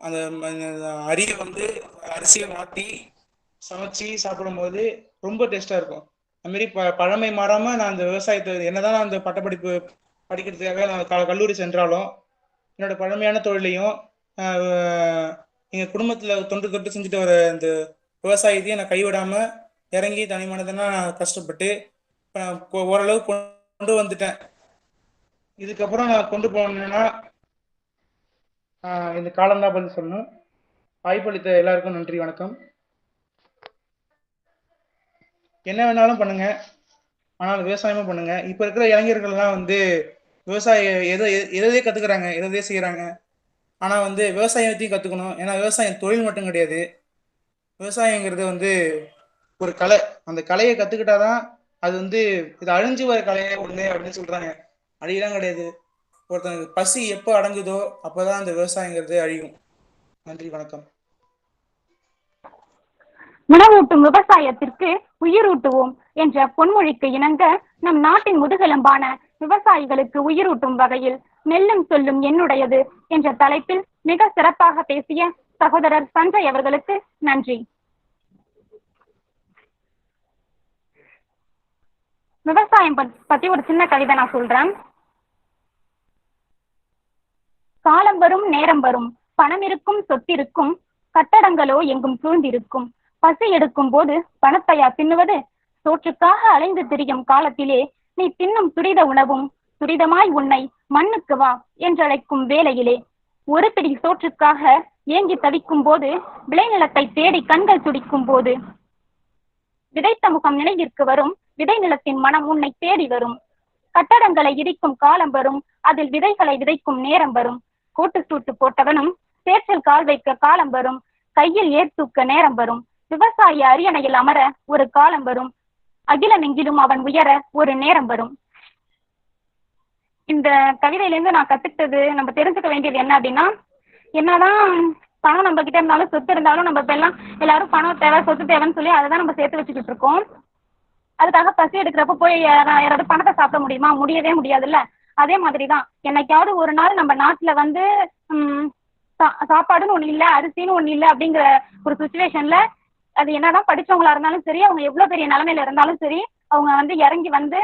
அந்த அரியை வந்து அரிசியை மாற்றி சமைச்சி சாப்பிடும்போது ரொம்ப டேஸ்ட்டாக இருக்கும். அதுமாரி பழமை மாறாமல் நான் அந்த விவசாயத்தை என்னதான் நான் அந்த பட்டப்படிப்பு படிக்கிறதுக்காக நான் கல்லூரி சென்றாலும் என்னோட பழமையான தொழிலையும் எங்கள் குடும்பத்தில் தொட்டு செஞ்சுட்டு வர இந்த விவசாயத்தையும் நான் கைவிடாமல் இறங்கி தனி மனிதனா நான் கஷ்டப்பட்டு ஓரளவு கொண்டு வந்துட்டேன். இதுக்கப்புறம் நான் கொண்டு போனேன்னா இந்த காலம்தான் பதில் சொல்லணும். வாய்ப்பளித்த எல்லாருக்கும் நன்றி, வணக்கம். என்ன வேணாலும் பண்ணுங்க, ஆனால் விவசாயமும் பண்ணுங்க. இப்போ இருக்கிற இளைஞர்கள்லாம் வந்து விவசாயம் எதை கற்றுக்குறாங்க, எதை செய்கிறாங்க. ஆனால் வந்து விவசாயத்தையும் கற்றுக்கணும். ஏன்னா விவசாயம் தொழில் மட்டும் கிடையாது, விவசாயங்கிறது வந்து ஒரு கலை. அந்த கலையை கற்றுக்கிட்டாதான் அது வந்து இது அழிஞ்சு வர கலையே ஒன்று அப்படின்னு சொல்கிறாங்க. அழியெல்லாம் கிடையாது. ஒருத்தனுக்கு பசி எப்போ அடங்குதோ அப்போதான் அந்த விவசாயங்கிறது அழியும். நன்றி, வணக்கம். உணவூட்டும் விவசாயத்திற்கு உயிரூட்டுவோம் என்ற பொன்மொழிக்கு இணங்க நம் நாட்டின் முதுகெலும்பான விவசாயிகளுக்கு உயிரூட்டும் வகையில் நெல்லும் சொல்லும் என்னுடையது என்ற தலைப்பில் மிக சிறப்பாக பேசிய சகோதரர் சஞ்சய் அவர்களுக்கு நன்றி. விவசாயம் பத்தி ஒரு சின்ன கவிதை நான் சொல்றேன். காலம் வரும் நேரம் வரும், பணம் இருக்கும் சொத்திருக்கும், கட்டடங்களோ எங்கும் சூழ்ந்திருக்கும். பசி எடுக்கும் போது பணத்தையா தின்னுவது? சோற்றுக்காக அலைந்து திரியும் காலத்திலே நீ தின்னும் துரித உணவும் துரிதமாய் உன்னை மண்ணுக்கு வா என்றழைக்கும் வேளையிலே, ஒரு பிடி சோற்றுக்காக ஏங்கி தவிக்கும் போது, விளைநிலத்தை தேடி கண்கள் துடிக்கும் போது, விதைத்த முகம் நினைவிற்கு வரும், விதை நிலத்தின் மனம் உன்னை தேடி வரும். கட்டடங்களை இடிக்கும் காலம் வரும், அதில் விதைகளை விதைக்கும் நேரம் வரும். கோட்டு சூட்டு போட்டவனும் சேற்றில் கால் வைக்க காலம் வரும், கையில் ஏற்தூக்க நேரம் வரும். விவசாயி அரியணையில் அமர ஒரு காலம் வரும், அகிலமெங்கிலும் அவன் உயர ஒரு நேரம் வரும். இந்த கவிதையிலேருந்து நான் கத்துக்கிட்டது, நம்ம தெரிஞ்சுக்க வேண்டியது என்ன அப்படின்னா, என்னதான் பணம் நம்ம கிட்ட இருந்தாலும் சொத்து இருந்தாலும் நம்ம இப்ப எல்லாம் எல்லாரும் பணம் தேவை சொத்து தேவைன்னு சொல்லி அதை தான் நம்ம சேர்த்து வச்சுக்கிட்டு இருக்கோம். அதுக்காக பசி எடுக்கிறப்ப போய் யாராவது பணத்தை சாப்பிட முடியுமா? முடியவே முடியாதுல்ல. அதே மாதிரிதான் என்னைக்காவது ஒரு நாள் நம்ம நாட்டுல வந்து சாப்பாடுன்னு ஒண்ணு இல்லை, அரிசின்னு ஒண்ணு இல்லை அப்படிங்கிற ஒரு சுச்சுவேஷன்ல, அது என்னதான் படிச்சவங்களா இருந்தாலும் சரி, அவங்க எவ்வளவு பெரிய நிலைமையில இருந்தாலும் சரி, அவங்க வந்து இறங்கி வந்து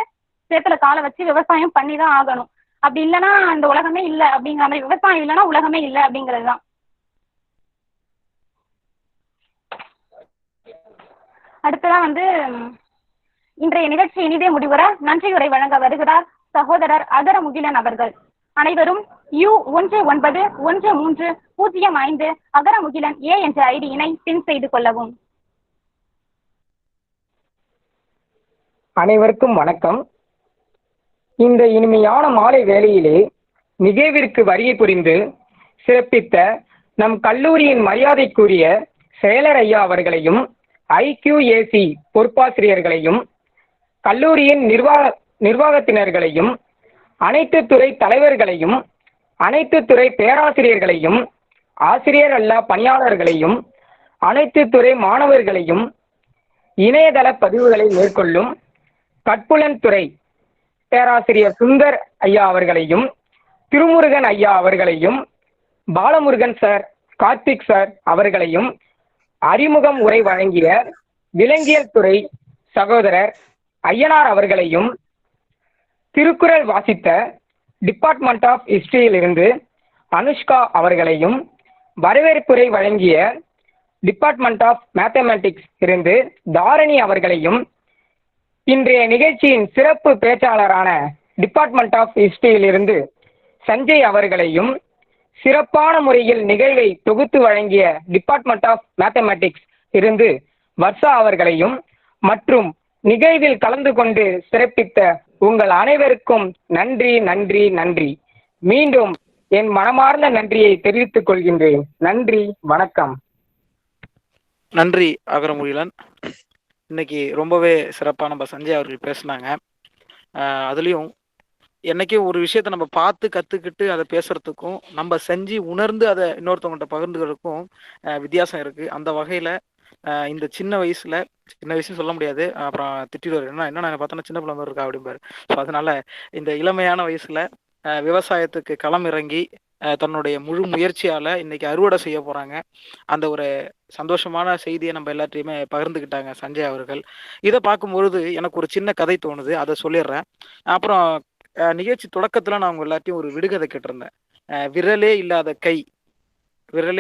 சேத்துல காலை வச்சு விவசாயம் பண்ணி தான் ஆகணும். அப்படி இல்லைன்னா அந்த உலகமே இல்லை அப்படிங்கிற மாதிரி, விவசாயம் இல்லைன்னா உலகமே இல்லை அப்படிங்கிறது தான். அடுத்ததான் வந்து இன்றைய நிகழ்ச்சி இனிதே முடிவுற நன்றியுரை வழங்க வருகிறார் சகோதரர் அகரமுகிலன் அவர்கள். அனைவரும் U191305 அகரமுகிலன் A என்ற ஐடியினை பின் செய்து கொள்ளவும். அனைவருக்கும் வணக்கம். இந்த இனிமையான மாலை வேளையிலே நிகழ்விற்கு வருகை புரிந்து சிறப்பித்த நம் கல்லூரியின் மரியாதைக்குரிய செயலர் ஐயா அவர்களையும், IQAC பொறுப்பாசிரியர்களையும், கல்லூரியின் நிர்வாகத்தினர்களையும், அனைத்து துறை தலைவர்களையும், அனைத்து துறை பேராசிரியர்களையும், ஆசிரியர் அல்லா பணியாளர்களையும், அனைத்து துறை மாணவர்களையும், இணையதள பதிவுகளை மேற்கொள்ளும் கற்புலன் துறை பேராசிரியர் சுந்தர் ஐயா அவர்களையும், திருமுருகன் ஐயா அவர்களையும், பாலமுருகன் சார், கார்த்திக் சார் அவர்களையும், அறிமுகம் உரை வழங்கிய விலங்கியல் துறை சகோதரர் ஐயனார் அவர்களையும், திருக்குறள் வாசித்த டிபார்ட்மெண்ட் ஆஃப் ஹிஸ்டரியிலிருந்து அனுஷ்கா அவர்களையும், வரவேற்புரை வழங்கிய டிபார்ட்மெண்ட் ஆஃப் மேத்தமேட்டிக்ஸ் இருந்து தாரணி அவர்களையும், இன்றைய நிகழ்ச்சியின் சிறப்பு பேச்சாளரான டிபார்ட்மெண்ட் ஆஃப் ஹிஸ்டரியிலிருந்து சஞ்சய் அவர்களையும், சிறப்பான முறையில் நிகழ்வை தொகுத்து வழங்கிய டிபார்ட்மெண்ட் ஆஃப் மேத்தமேட்டிக்ஸ் இருந்து வர்ஷா அவர்களையும், மற்றும் நிகழ்வில் கலந்து கொண்டு சிறப்பித்த உங்கள் அனைவருக்கும் நன்றி நன்றி நன்றி. மீண்டும் என் மனமார்ந்த நன்றியை தெரிவித்துக் கொள்கின்றேன். நன்றி, வணக்கம். நன்றி அகரமுகிலன். இன்னைக்கு ரொம்பவே சிறப்பாக நம்ம சஞ்சய் அவர்கள் பேசினாங்க. அதுலேயும் என்னைக்கே ஒரு விஷயத்த நம்ம பார்த்து கற்றுக்கிட்டு அதை பேசுறதுக்கும் நம்ம செஞ்சு உணர்ந்து அதை இன்னொருத்தவங்கள்ட்ட பகிர்ந்துக்கிறதுக்கும் வித்தியாசம் இருக்குது. அந்த வகையில் இந்த சின்ன வயசுன்னு சொல்ல முடியாது, அப்புறம் திட்டிடுவார், என்ன நான் பார்த்தோன்னா சின்ன பிள்ளை இருக்கா அப்படிம்பாரு. ஸோ அதனால இந்த இளமையான வயசில் விவசாயத்துக்கு களம் இறங்கி தன்னுடைய முழு முயற்சியால் இன்னைக்கு அறுவடை செய்ய போகிறாங்க. அந்த ஒரு சந்தோஷமான செய்தியை நம்ம எல்லாத்தையுமே பகிர்ந்துக்கிட்டாங்க சஞ்சய் அவர்கள். இதை பார்க்கும்பொழுது எனக்கு ஒரு சின்ன கதை தோணுது, அதை சொல்லிடுறேன். அப்புறம் நிகழ்ச்சி தொடக்கத்தில் நான் அவங்க எல்லாத்தையும் ஒரு விடுகதை கேட்டிருந்தேன். விரலே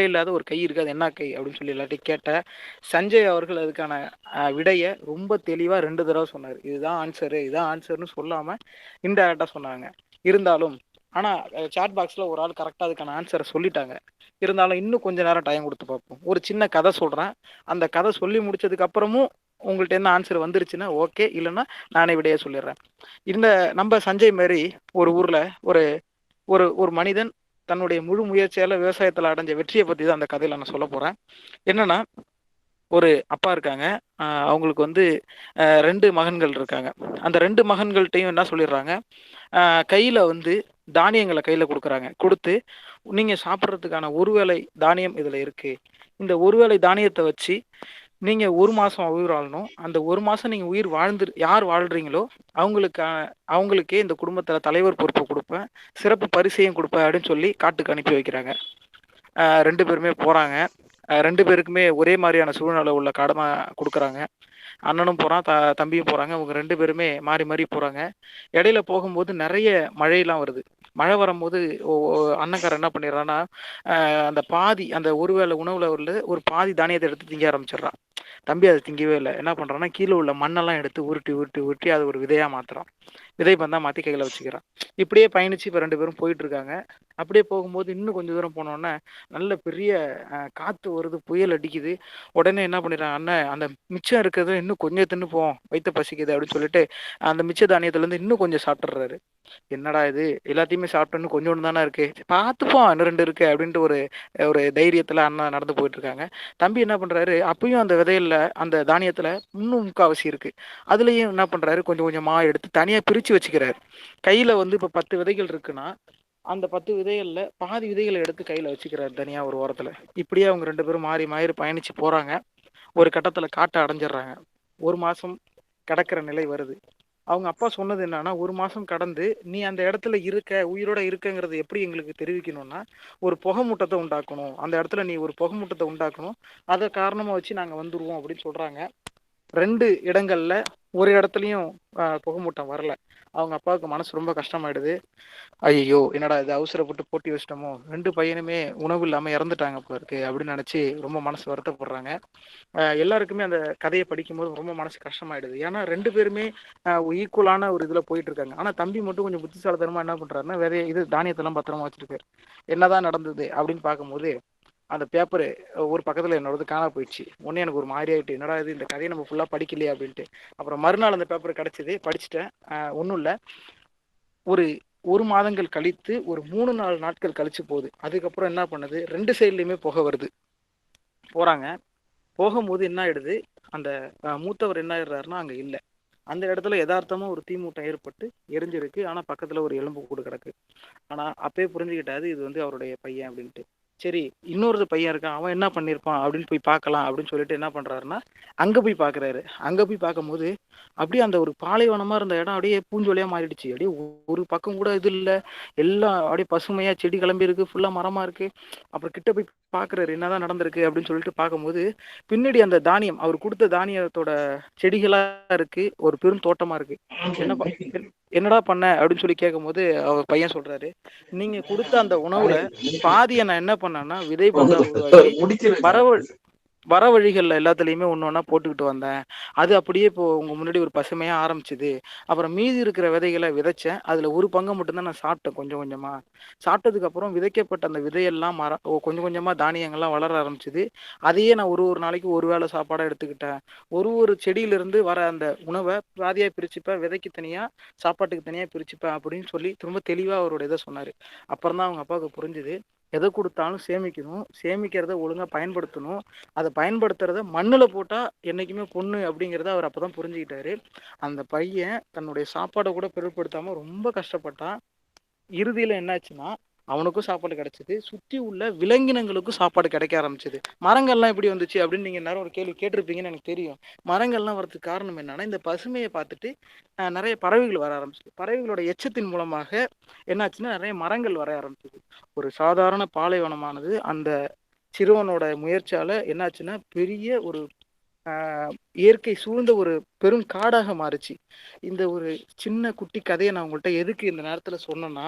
இல்லாத ஒரு கை இருக்குது, அது என்ன கை அப்படின்னு சொல்லி எல்லாத்தையும் கேட்ட சஞ்சய் அவர்கள் அதுக்கான விடையை ரொம்ப தெளிவாக 2 தடவை சொன்னார். இதுதான் ஆன்சர்னு சொல்லாமல் இன்டைரக்டாக சொன்னாங்க. இருந்தாலும் ஆனால் சாட் பாக்ஸில் ஒரு ஆள் கரெக்டாக அதுக்கான ஆன்சரை சொல்லிட்டாங்க. இருந்தாலும் இன்னும் கொஞ்சம் நேரம் டைம் கொடுத்து பார்ப்போம். ஒரு சின்ன கதை சொல்கிறேன். அந்த கதை சொல்லி முடிச்சதுக்கு அப்புறமும் உங்கள்கிட்ட என்ன ஆன்சர் வந்துருச்சுன்னா ஓகே, இல்லைன்னா நானே விடையே சொல்லிடுறேன். இந்த நம்ம சஞ்சய் மாரி ஒரு ஊரில் ஒரு மனிதன் தன்னுடைய முழு முயற்சியால் விவசாயத்தில் அடைஞ்ச வெற்றியை பற்றி தான் அந்த கதையில் நான் சொல்ல போகிறேன். என்னன்னா, ஒரு அப்பா இருக்காங்க, அவங்களுக்கு வந்து 2 மகன்கள் இருக்காங்க. அந்த 2 மகன்கள்கிட்டையும் என்ன சொல்லிடுறாங்க, கையில் வந்து தானியங்களை கையில் கொடுத்து நீங்கள் சாப்பிட்றதுக்கான ஒருவேளை தானியம் இதில் இருக்குது, இந்த ஒருவேளை தானியத்தை வச்சு நீங்கள் 1 மாதம் உயிர் வாழணும். அந்த 1 மாதம் நீங்கள் உயிர் யார் வாழ்கிறீங்களோ அவங்களுக்கே இந்த குடும்பத்தில் தலைவர் பொறுப்பை கொடுப்பேன், சிறப்பு பரிசையும் கொடுப்பேன் அப்படின்னு சொல்லி காட்டுக்கு அனுப்பி வைக்கிறாங்க. 2 பேருமே போகிறாங்க. 2 பேருக்குமே ஒரே மாதிரியான சூழ்நிலை உள்ள கடமை கொடுக்குறாங்க. அண்ணனும் போறான், தம்பியும் போறாங்க. அவங்க 2 பேருமே மாறி மாறி போறாங்க. இடையில போகும்போது நிறைய மழையெல்லாம் வருது. மழை வரும்போது அண்ணன்காரன் என்ன பண்ணிடுறான்னா, அந்த பாதி அந்த ஒரு வேளை உணவுல உள்ள ஒரு பாதி தானியத்தை எடுத்து திங்க ஆரம்பிச்சிடுறான். தம்பி அதை திங்கவே இல்லை. என்ன பண்றான்னா, கீழே உள்ள மண்ணெல்லாம் எடுத்து உருட்டி உருட்டி உருட்டி அதை ஒரு விதையா மாத்துறான். விதை பந்தா மாத்தி கையில வச்சுக்கிறான். இப்படியே பயணிச்சு இப்ப 2 பேரும் போயிட்டு இருக்காங்க. அப்படியே போகும்போது இன்னும் கொஞ்சம் தூரம் போனோடனே நல்ல பெரிய காத்து வருது, புயல் அடிக்குது. உடனே என்ன பண்ணிடுறாங்க, அண்ணன் அந்த மிச்சம் இருக்கிறது இன்னும் கொஞ்சம் தின்னு போவோம், வயிற்று பசிக்குது அப்படின்னு சொல்லிட்டு அந்த மிச்ச தானியத்துல இருந்து இன்னும் கொஞ்சம் சாப்பிட்டுறாரு. என்னடா இது, எல்லாத்தையுமே சாப்பிட்டோன்னு கொஞ்சோண்டு தானே இருக்கு, பார்த்துப்போம் இன்னும் 2 இருக்கு அப்படின்ட்டு ஒரு ஒரு தைரியத்துல அண்ணன் நடந்து போயிட்டு இருக்காங்க. தம்பி என்ன பண்றாரு, அப்பயும் அந்த விதையில அந்த தானியத்துல இன்னும் முக்காவாசி இருக்கு. அதுலயும் என்ன பண்றாரு, கொஞ்சம் கொஞ்சமா எடுத்து தனியா பிரிச்சு வச்சுக்கிறாரு. கையில வந்து இப்ப 10 விதைகள் இருக்குன்னா அந்த 10 விதைகள்ல பாதி விதைகளை எடுத்து கையில வச்சுக்கிறாரு தனியா ஒரு ஓரத்துல. இப்படியே அவங்க 2 பேரும் மாறி மாறி பயணிச்சு போறாங்க. ஒரு கட்டத்துல காட்டை அடைஞ்சிடுறாங்க. 1 மாசம் கடக்கிற நிலை வருது. அவங்க அப்பா சொன்னது என்னன்னா, 1 மாசம் கடந்து நீ அந்த இடத்துல இருக்க, உயிரோட இருக்கங்கிறது எப்படி எங்களுக்கு தெரிவிக்கணும்னா, ஒரு புகை மூட்டத்தை உண்டாக்கணும், அந்த இடத்துல நீ ஒரு புகை மூட்டத்தை உண்டாக்கணும், அதை காரணமா வச்சு நாங்க வந்துருவோம் அப்படின்னு சொல்றாங்க. 2 இடங்கள்ல ஒரு இடத்துலயும் புகைமூட்டம் வரல. அவங்க அப்பாவுக்கு மனசு ரொம்ப கஷ்டமாயிடுது. ஐயோ என்னடா இது, அவசரப்பட்டு போட்டி வச்சிட்டோமோ, 2 பையனுமே உணவு இல்லாம இறந்துட்டாங்க போல இருக்கு அப்படின்னு நினைச்சு ரொம்ப மனசு வருத்தப்படுறாங்க. எல்லாருக்குமே அந்த கதையை படிக்கும்போது ரொம்ப மனசு கஷ்டமாயிடுது. ஏன்னா 2 பேருமே ஈக்குவலான ஒரு இதுல போயிட்டு இருக்காங்க. ஆனா தம்பி மட்டும் கொஞ்சம் புத்திசாலித்தனமா என்ன பண்றாருன்னா, வேற இது தானியத்தெல்லாம் பத்திரமா வச்சிருக்காரு. என்னதான் நடந்தது அப்படின்னு பார்க்கும்போது அந்த பேப்பரு ஒரு பக்கத்துல என்னோடது காணா போயிடுச்சு. உடனே எனக்கு ஒரு மாதிரி ஆயிட்டு, என்னடா இது, இந்த கதையை நம்ம ஃபுல்லா படிக்கலையே அப்படின்ட்டு. அப்புறம் மறுநாள் அந்த பேப்பர் கிடைச்சது, படிச்சுட்டேன். ஒன்றும் இல்லை, ஒரு மாதங்கள் கழித்து ஒரு 3-4 நாட்கள் கழிச்சு போகுது. அதுக்கப்புறம் என்ன பண்ணுது, 2 சைட்லயுமே புகை வருது. போறாங்க, போகும்போது என்ன ஆயிடுது, அந்த மூத்தவர் என்ன ஆயிடுறாருன்னா அங்க இல்லை. அந்த இடத்துல யதார்த்தமா ஒரு தீமூட்டம் ஏற்பட்டு எரிஞ்சிருக்கு. ஆனா பக்கத்துல ஒரு எலும்பு கூடு கிடக்கு. ஆனா அப்பயே புரிஞ்சுக்கிட்டாரு இது வந்து அவருடைய பையன் அப்படின்ட்டு. சரி, இன்னொரு பையன் இருக்கான், அவன் என்ன பண்ணியிருப்பான் அப்படின்னு போய் பார்க்கலாம் அப்படின்னு சொல்லிட்டு என்ன பண்றாருன்னா அங்க போய் பாக்குறாரு. அங்க போய் பார்க்கும்போது அப்படியே அந்த ஒரு பாலைவனமா இருந்த இடம் அப்படியே பூஞ்சொலியா மாறிடுச்சு. அப்படியே ஒரு பக்கம் கூட இது இல்லை, எல்லாம் அப்படியே பசுமையா செடி கிளம்பி இருக்கு, ஃபுல்லா மரமா இருக்கு. அப்புறம் கிட்ட போய் பாக்குறாரு என்னதான் நடந்திருக்கு அப்படின்னு சொல்லிட்டு பார்க்கும்போது பின்னாடி அந்த தானியம், அவர் கொடுத்த தானியத்தோட செடிகளா இருக்கு, ஒரு பெரும் தோட்டமா இருக்கு. என்னடா பண்ண அப்படின்னு சொல்லி கேட்கும்போது அவர் பையன் சொல்றாரு, நீங்க கொடுத்த அந்த உணவுல பாதியை நான் என்ன பண்ணேன்னா விதை பந்தா உருவாக்கி வர வழிகள்ல எல்லாத்துலயுமே ஒண்ணு ஒண்ணா போட்டுக்கிட்டு வந்தேன். அது அப்படியே இப்போ உங்க முன்னாடி ஒரு பசுமையா ஆரம்பிச்சுது. அப்புறம் மீதி இருக்கிற விதைகளை விதைச்சேன். அதுல ஒரு பங்கை மட்டும்தான் நான் சாப்பிட்டேன் கொஞ்சம் கொஞ்சமா. சாப்பிட்டதுக்கு அப்புறம் விதைக்கப்பட்ட அந்த விதையெல்லாம் கொஞ்சம் கொஞ்சமா தானியங்கள்லாம் வளர ஆரம்பிச்சுது. அதையே நான் ஒரு நாளைக்கு ஒரு வேளை சாப்பாடா எடுத்துக்கிட்டேன். ஒரு செடியிலிருந்து வர அந்த உணவை பாதியா பிரிச்சுப்பேன், விதைக்கு தனியா சாப்பாட்டுக்கு தனியா பிரிச்சுப்பேன் அப்படின்னு சொல்லி திரும்ப தெளிவா அவரோட இதை சொன்னாரு. அப்புறம் தான் அவங்க அப்பாவுக்கு புரிஞ்சுது, எதை கொடுத்தாலும் சேமிக்கணும், சேமிக்கிறத ஒழுங்கா பயன்படுத்தணும், அதை பயன்படுத்துறத மண்ணுல போட்டா என்னைக்குமே பொண்ணு அப்படிங்கிறத அவர் அப்பதான் புரிஞ்சுக்கிட்டாரு. அந்த பையன் தன்னுடைய சாப்பாடை கூட பொருட்படுத்தாம ரொம்ப கஷ்டப்பட்டான். இறுதியில என்னாச்சுன்னா அவனுக்கும் சாப்பாடு கிடைச்சது, சுத்தி உள்ள விலங்கினங்களுக்கும் சாப்பாடு கிடைக்க ஆரம்பிச்சது. மரங்கள்லாம் எப்படி வந்துச்சு அப்படின்னு நீங்க நேரம் ஒரு கேள்வி கேட்டிருப்பீங்கன்னு எனக்கு தெரியும். மரங்கள்லாம் வரதுக்கு காரணம் என்னன்னா, இந்த பசுமையை பார்த்துட்டு நிறைய பறவைகள் வர ஆரம்பிச்சது. பறவைகளோட எச்சத்தின் மூலமாக என்னாச்சுன்னா நிறைய மரங்கள் வர ஆரம்பிச்சது. ஒரு சாதாரண பாலைவனமானது அந்த சிறுவனோட முயற்சியால என்னாச்சுன்னா பெரிய ஒரு இயற்கை சூழ்ந்த ஒரு பெரும் காடாக மாறுச்சு. இந்த ஒரு சின்ன குட்டி கதையை நான் உங்கள்கிட்ட எதுக்கு இந்த நேரத்துல சொன்னேன்னா,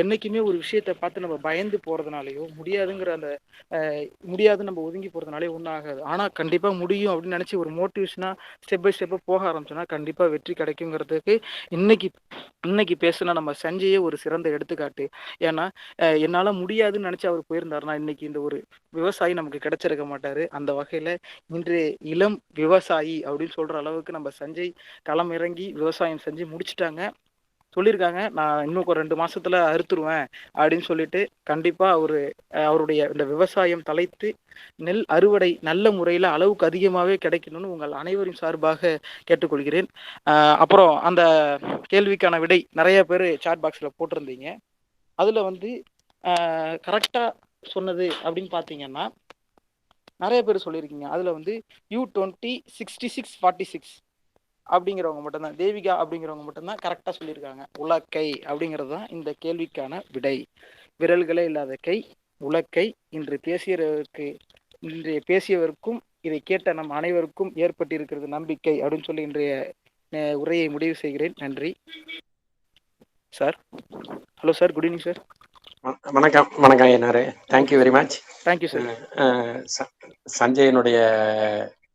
என்னைக்குமே ஒரு விஷயத்தை பார்த்து நம்ம பயந்து போறதுனாலயோ முடியாதுங்கிற அந்த முடியாது நம்ம ஒதுங்கி போறதுனாலே ஒன்றும் ஆகாது. ஆனா கண்டிப்பா முடியும் அப்படின்னு நினைச்சு ஒரு மோட்டிவேஷனா ஸ்டெப் பை ஸ்டெப்பா போக ஆரம்பிச்சோன்னா கண்டிப்பா வெற்றி கிடைக்குங்கிறதுக்கு இன்னைக்கு பேசுனா நம்ம சஞ்சயே ஒரு சிறந்த எடுத்துக்காட்டு. ஏன்னா என்னால முடியாதுன்னு நினைச்சு அவர் போயிருந்தாருன்னா இன்னைக்கு இந்த ஒரு விவசாயி நமக்கு கிடைச்சிருக்க மாட்டாரு. அந்த வகையில இன்றைய இளம் விவசாயி அப்படின்னு சொல்ற அளவுக்கு நம்ம சஞ்சய் களம் இறங்கி விவசாயம் செஞ்சு முடிச்சுட்டாங்க. சொல்லியிருக்காங்க, நான் இன்னும் ஒரு 2 மாசத்துல அறுத்துருவேன் அப்படின்னு சொல்லிட்டு. கண்டிப்பா அவருடைய இந்த விவசாயம் தலைத்து நெல் அறுவடை நல்ல முறையில அளவுக்கு அதிகமாகவே கிடைக்கணும்னு உங்கள் அனைவரின் சார்பாக கேட்டுக்கொள்கிறேன். அப்புறம் அந்த கேள்விக்கான விடை நிறைய பேர் சாட் பாக்ஸ்ல போட்டிருந்தீங்க. அதுல வந்து கரெக்டா சொன்னது அப்படின்னு பாத்தீங்கன்னா நிறைய பேர் சொல்லியிருக்கீங்க. அதுல வந்து U20 6646 அப்படிங்கிறவங்க மட்டும்தான், தேவிகா அப்படிங்கிறவங்க மட்டும்தான் கரெக்டாக சொல்லியிருக்காங்க. உலக்கை அப்படிங்கிறது தான் இந்த கேள்விக்கான விடை. விரல்களே இல்லாத கை, உலக்கை இன்றைய பேசியவருக்கும் இதை கேட்ட நம் அனைவருக்கும் ஏற்பட்டிருக்கிறது நம்பிக்கை அப்படின்னு சொல்லி இன்றைய உரையை முடிவு செய்கிறேன். நன்றி sir. Hello sir, good evening sir. வணக்கம் வணக்கம் ஐயனாரே, thank you very much. Thank you sir. சஞ்சயனுடைய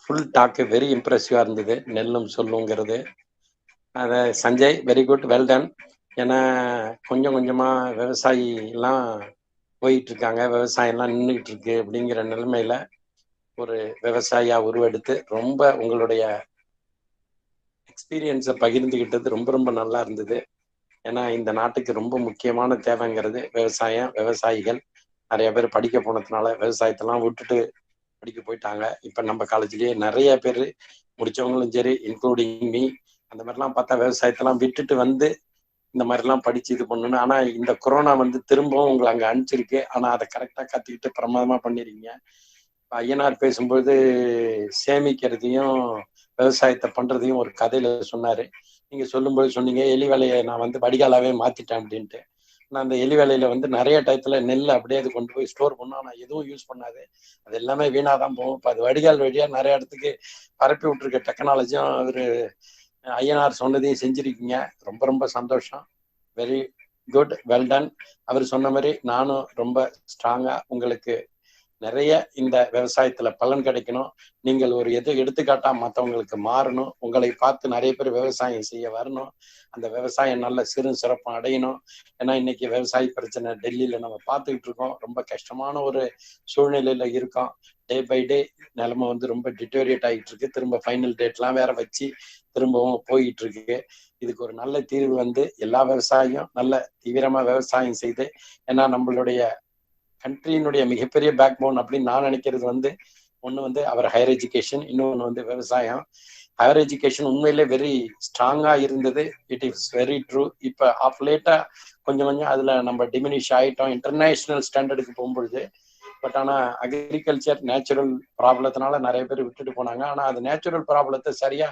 ஃபுல் டாக்கு வெரி இம்ப்ரெசிவாக இருந்தது. நெல்லும் சொல்லுங்கிறது அதை Sanjay very good, well done. ஏன்னா கொஞ்சம் கொஞ்சமாக விவசாயிலாம் போயிட்டு இருக்காங்க, விவசாயம்லாம் நின்றுட்டு இருக்கு அப்படிங்கிற நிலைமையில ஒரு விவசாயியா உருவெடுத்து ரொம்ப உங்களுடைய எக்ஸ்பீரியன்ஸை பகிர்ந்துகிட்டது ரொம்ப ரொம்ப நல்லா இருந்தது. ஏன்னா இந்த நாட்டுக்கு ரொம்ப முக்கியமான தேவைங்கிறது விவசாயம், விவசாயிகள். நிறைய பேர் படிக்க போனதுனால விவசாயத்தெல்லாம் விட்டுட்டு படிக்க போயிட்டாங்க. இப்போ நம்ம காலேஜ்லேயே நிறைய பேர் முடிச்சவங்களும் சரி, இன்க்ளூடிங் மீ, அந்த மாதிரிலாம் பார்த்தா விவசாயத்தெல்லாம் விட்டுட்டு வந்து இந்த மாதிரிலாம் படிச்சு இது பண்ணணும். ஆனால் இந்த கொரோனா வந்து திரும்பவும் உங்களை அங்கே அனுப்பிச்சிருக்கு. ஆனால் அதை கரெக்டாக கற்றுக்கிட்டு பிரமாதமாக பண்ணிருக்கீங்க. ஐயனார் பேசும்போது சேமிக்கிறதையும் விவசாயத்தை பண்றதையும் ஒரு கதையில சொன்னாரு. நீங்க சொல்லும்போது சொன்னீங்க எலி வேலையை நான் வந்து வடிகாலாவே மாத்திட்டேன் அப்படின்ட்டு. நான் அந்த எலி வேலையில வந்து நிறைய டயத்துல நெல் அப்படியே அது கொண்டு போய் ஸ்டோர் பண்ணா நான் எதுவும் யூஸ் பண்ணாது, அது எல்லாமே வீணாதான் போகும். இப்போ அது வடிகால் வழியா நிறைய இடத்துக்கு பரப்பி விட்டுருக்க டெக்னாலஜியும் அவரு ஐயனார் சொன்னதையும் செஞ்சிருக்கீங்க. ரொம்ப ரொம்ப சந்தோஷம். Very good, well done. அவர் சொன்ன மாதிரி நானும் ரொம்ப ஸ்ட்ராங்கா உங்களுக்கு நிறைய இந்த விவசாயத்துல பலன் கிடைக்கணும். நீங்கள் ஒரு எடுத்துக்காட்டா மற்றவங்களுக்கு மாறணும். உங்களை பார்த்து நிறைய பேர் விவசாயம் செய்ய வரணும். அந்த விவசாயம் நல்ல சிறப்பும் அடையணும். ஏன்னா இன்னைக்கு விவசாய பிரச்சனை டெல்லியில நம்ம பார்த்துக்கிட்டு இருக்கோம். ரொம்ப கஷ்டமான ஒரு சூழ்நிலையில இருக்கோம். டே பை டே நிலைமை வந்து ரொம்ப டிட்டோரியேட் ஆகிட்டு இருக்கு. திரும்ப ஃபைனல் டேட்லாம் வேற வச்சு திரும்பவும் போயிட்டு இருக்கு. இதுக்கு ஒரு நல்ல தீர்வு வந்து எல்லா விவசாயியும் நல்ல தீவிரமா விவசாயம் செய்து, ஏன்னா நம்மளுடைய கண்ட்ரியினுடைய மிகப்பெரிய பேக் போன் அப்படின்னு நான் நினைக்கிறது வந்து ஒன்று வந்து அவர் ஹையர் எஜுகேஷன், இன்னொன்று வந்து விவசாயம். ஹையர் எஜுகேஷன் உண்மையிலே வெரி ஸ்ட்ராங்கா இருந்தது. It is very true. இப்போ ஆஃப் லேட்டா கொஞ்சம் கொஞ்சம் அதுல நம்ம டிமினிஷ் ஆகிட்டோம் இன்டர்நேஷனல் ஸ்டாண்டர்டுக்கு போகும்பொழுது. பட் ஆனால் அக்ரிகல்ச்சர் நேச்சுரல் ப்ராப்ளத்தினால நிறைய பேர் விட்டுட்டு போனாங்க. ஆனால் அது நேச்சுரல் ப்ராப்ளத்தை சரியா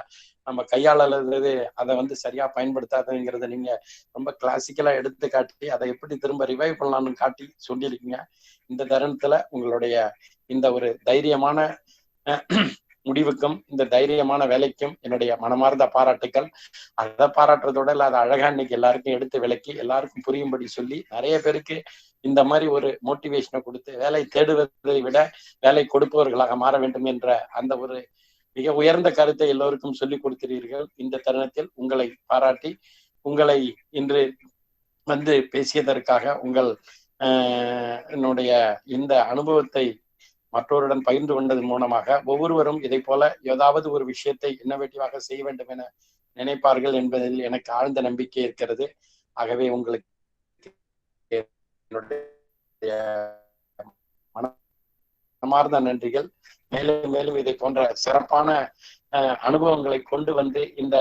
நம்ம கையாளது, அதை வந்து சரியா பயன்படுத்தாதுங்கிறத நீங்க ரொம்ப கிளாசிக்கலா எடுத்து காட்டி அதை எப்படி திரும்ப ரிவைவ் பண்ணலாம்னு காட்டி சொல்லியிருக்கீங்க. இந்த தருணத்துல உங்களுடைய இந்த ஒரு தைரியமான முடிவுக்கும் இந்த தைரியமான வேலைக்கும் என்னுடைய மனமார்ந்த பாராட்டுக்கள். அதை பாராட்டுறதோட இல்லை, அதை அழகா இன்னைக்கு எல்லாருக்கும் எடுத்து விளக்கி எல்லாருக்கும் புரியும்படி சொல்லி நிறைய பேருக்கு இந்த மாதிரி ஒரு மோட்டிவேஷனை கொடுத்து வேலை தேடுவதை விட வேலை கொடுப்பவர்களாக மாற வேண்டும் என்ற அந்த ஒரு மிக உயர்ந்த கருத்தை எல்லோருக்கும் சொல்லிக் கொடுக்கிறீர்கள். இந்த தருணத்தில் உங்களை பாராட்டி உங்களை இன்று வந்து பேசியதற்காக உங்கள் என்னுடைய இந்த அனுபவத்தை மற்றவருடன் பகிர்ந்து கொண்டதன் மூலமாக ஒவ்வொருவரும் இதை போல ஏதாவது ஒரு விஷயத்தை இன்னோவேட்டிவாக செய்ய வேண்டும் என நினைப்பார்கள் என்பதில் எனக்கு ஆழ்ந்த நம்பிக்கை இருக்கிறது. ஆகவே உங்களுக்கு மனமார்ந்த நன்றிகள். மேலும் மேலும் இதை போன்ற சிறப்பான அனுபவங்களை கொண்டு வந்து இந்த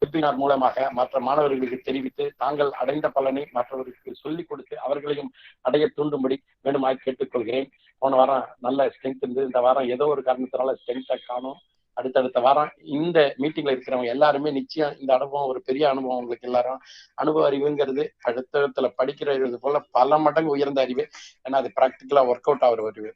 வெபினார் மூலமாக மற்ற மாணவர்களுக்கு தெரிவித்து தாங்கள் அடைந்த பலனை மற்றவர்களுக்கு சொல்லிக் கொடுத்து அவர்களையும் அடைய தூண்டும்படி வேண்டுமாய் கேட்டுக்கொள்கிறேன். போன வாரம் நல்ல ஸ்ட்ரென்த் இருந்தது, இந்த வாரம் ஏதோ ஒரு காரணத்தினால ஸ்ட்ரென்த்தை காணும். அடுத்தடுத்த வாரம் இந்த மீட்டிங்ல இருக்கிறவங்க எல்லாருமே நிச்சயம் இந்த அனுபவம் ஒரு பெரிய அனுபவம். உங்களுக்கு எல்லாரும் அனுபவ அறிவுங்கிறது அடுத்தடுத்துல படிக்கிறது போல பல மடங்கு உயர்ந்த அறிவு. ஏன்னா அது ப்ராக்டிக்கலா ஒர்க் அவுட் ஆகிற அறிவு.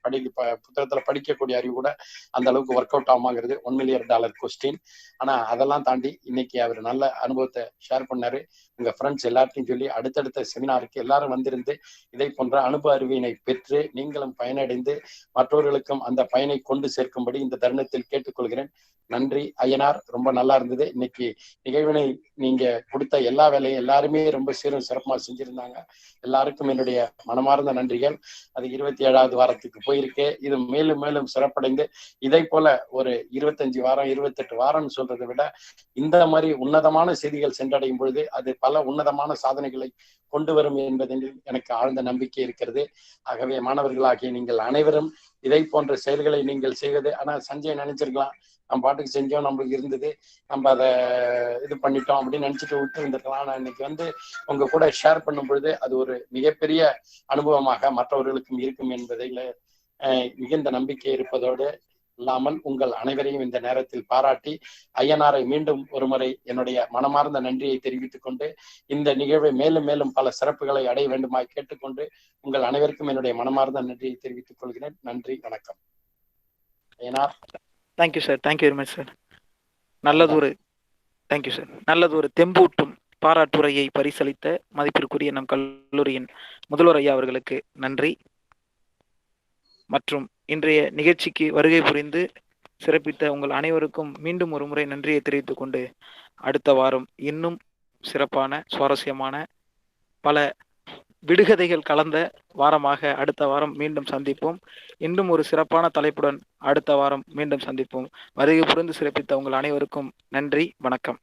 புத்தகத்துல படிக்கக்கூடிய அறிவு கூட அந்த அளவுக்கு ஒர்க் அவுட் ஆகுங்கிறது $1 மில்லியன் கொஸ்டின். ஆனா அதெல்லாம் தாண்டி இன்னைக்கு அவர் நல்ல அனுபவத்தை ஷேர் பண்ணாரு. உங்க ஃப்ரெண்ட்ஸ் எல்லாத்தையும் சொல்லி அடுத்தடுத்த செமினாருக்கு எல்லாரும் வந்திருந்து இதை போன்ற அனுபவ அறிவினை பெற்று நீங்களும் பயனடைந்து மற்றவர்களுக்கும் அந்த பயனை கொண்டு சேர்க்கும்படி இந்த தருணத்தில் கேட்டுக்கொள்கிறேன். நன்றி ஐயனார், ரொம்ப நல்லா இருந்தது. இன்னைக்கு நிகழ்வினை நீங்க கொடுத்த எல்லா வேலையும் எல்லாருமே ரொம்ப சிறப்பாக செஞ்சிருந்தாங்க. எல்லாருக்கும் என்னுடைய மனமார்ந்த நன்றிகள். அது 27வது வாரத்துக்கு போயிருக்கு. இது மேலும் மேலும் சிறப்படைந்து இதை போல ஒரு 25 வாரம் 28 வாரம் சொல்றதை விட இந்த மாதிரி உன்னதமான செய்திகள் சென்றடையும் பொழுது அது பல உன்னதமான சாதனைகளை கொண்டு வரும் என்பதில் எனக்கு ஆழ்ந்த நம்பிக்கை இருக்கிறது. ஆகவே மாணவர்களாகிய நீங்கள் அனைவரும் இதை போன்ற செயல்களை நீங்கள் செய்வது. ஆனா சஞ்சய் நினைச்சிருக்கலாம் நம்ம பாட்டுக்கு செஞ்சோம், நம்மளுக்கு இருந்தது, நம்ம அதை இது பண்ணிட்டோம் அப்படின்னு நினைச்சிட்டு விட்டு இருந்திருக்கலாம். ஆனா இன்னைக்கு வந்து உங்க கூட ஷேர் பண்ணும் பொழுது அது ஒரு மிகப்பெரிய அனுபவமாக மற்றவர்களுக்கும் இருக்கும் என்பதில் மிகுந்த நம்பிக்கை இருப்பதோடு இல்லாமல் உங்கள் அனைவரையும் இந்த நேரத்தில் பாராட்டி ஐயனாரை மீண்டும் ஒருமுறை என்னுடைய மனமார்ந்த நன்றியை தெரிவித்துக் கொண்டு இந்த நிகழ்வை மேலும் மேலும் பல சிறப்புகளை அடைய வேண்டுமாய் கேட்டுக்கொண்டு உங்கள் அனைவருக்கும் என்னுடைய மனமார்ந்த நன்றியை தெரிவித்துக் கொள்கிறேன். நன்றி, வணக்கம். Ayyanar. Thank you sir, thank you very much sir. நல்லதொரு தேங்க்யூ சார். நல்லதொரு தெம்பூட்டும் பாராட்டுரையை பரிசளித்த மதிப்பிற்குரிய நம் கல்லூரியின் முதல்வர் ஐயா அவர்களுக்கு நன்றி. மற்றும் இன்றைய நிகழ்ச்சிக்கு வருகை புரிந்து சிறப்பித்த உங்கள் அனைவருக்கும் மீண்டும் ஒரு முறை நன்றியை தெரிவித்துக் கொண்டு அடுத்த வாரம் இன்னும் சிறப்பான சுவாரஸ்யமான பல விடுகதைகள் கலந்த வாரமாக அடுத்த வாரம் மீண்டும் சந்திப்போம். இன்னும் ஒரு சிறப்பான தலைப்புடன் அடுத்த வாரம் மீண்டும் சந்திப்போம். வருகை புரிந்து சிறப்பித்த உங்கள் அனைவருக்கும் நன்றி, வணக்கம்.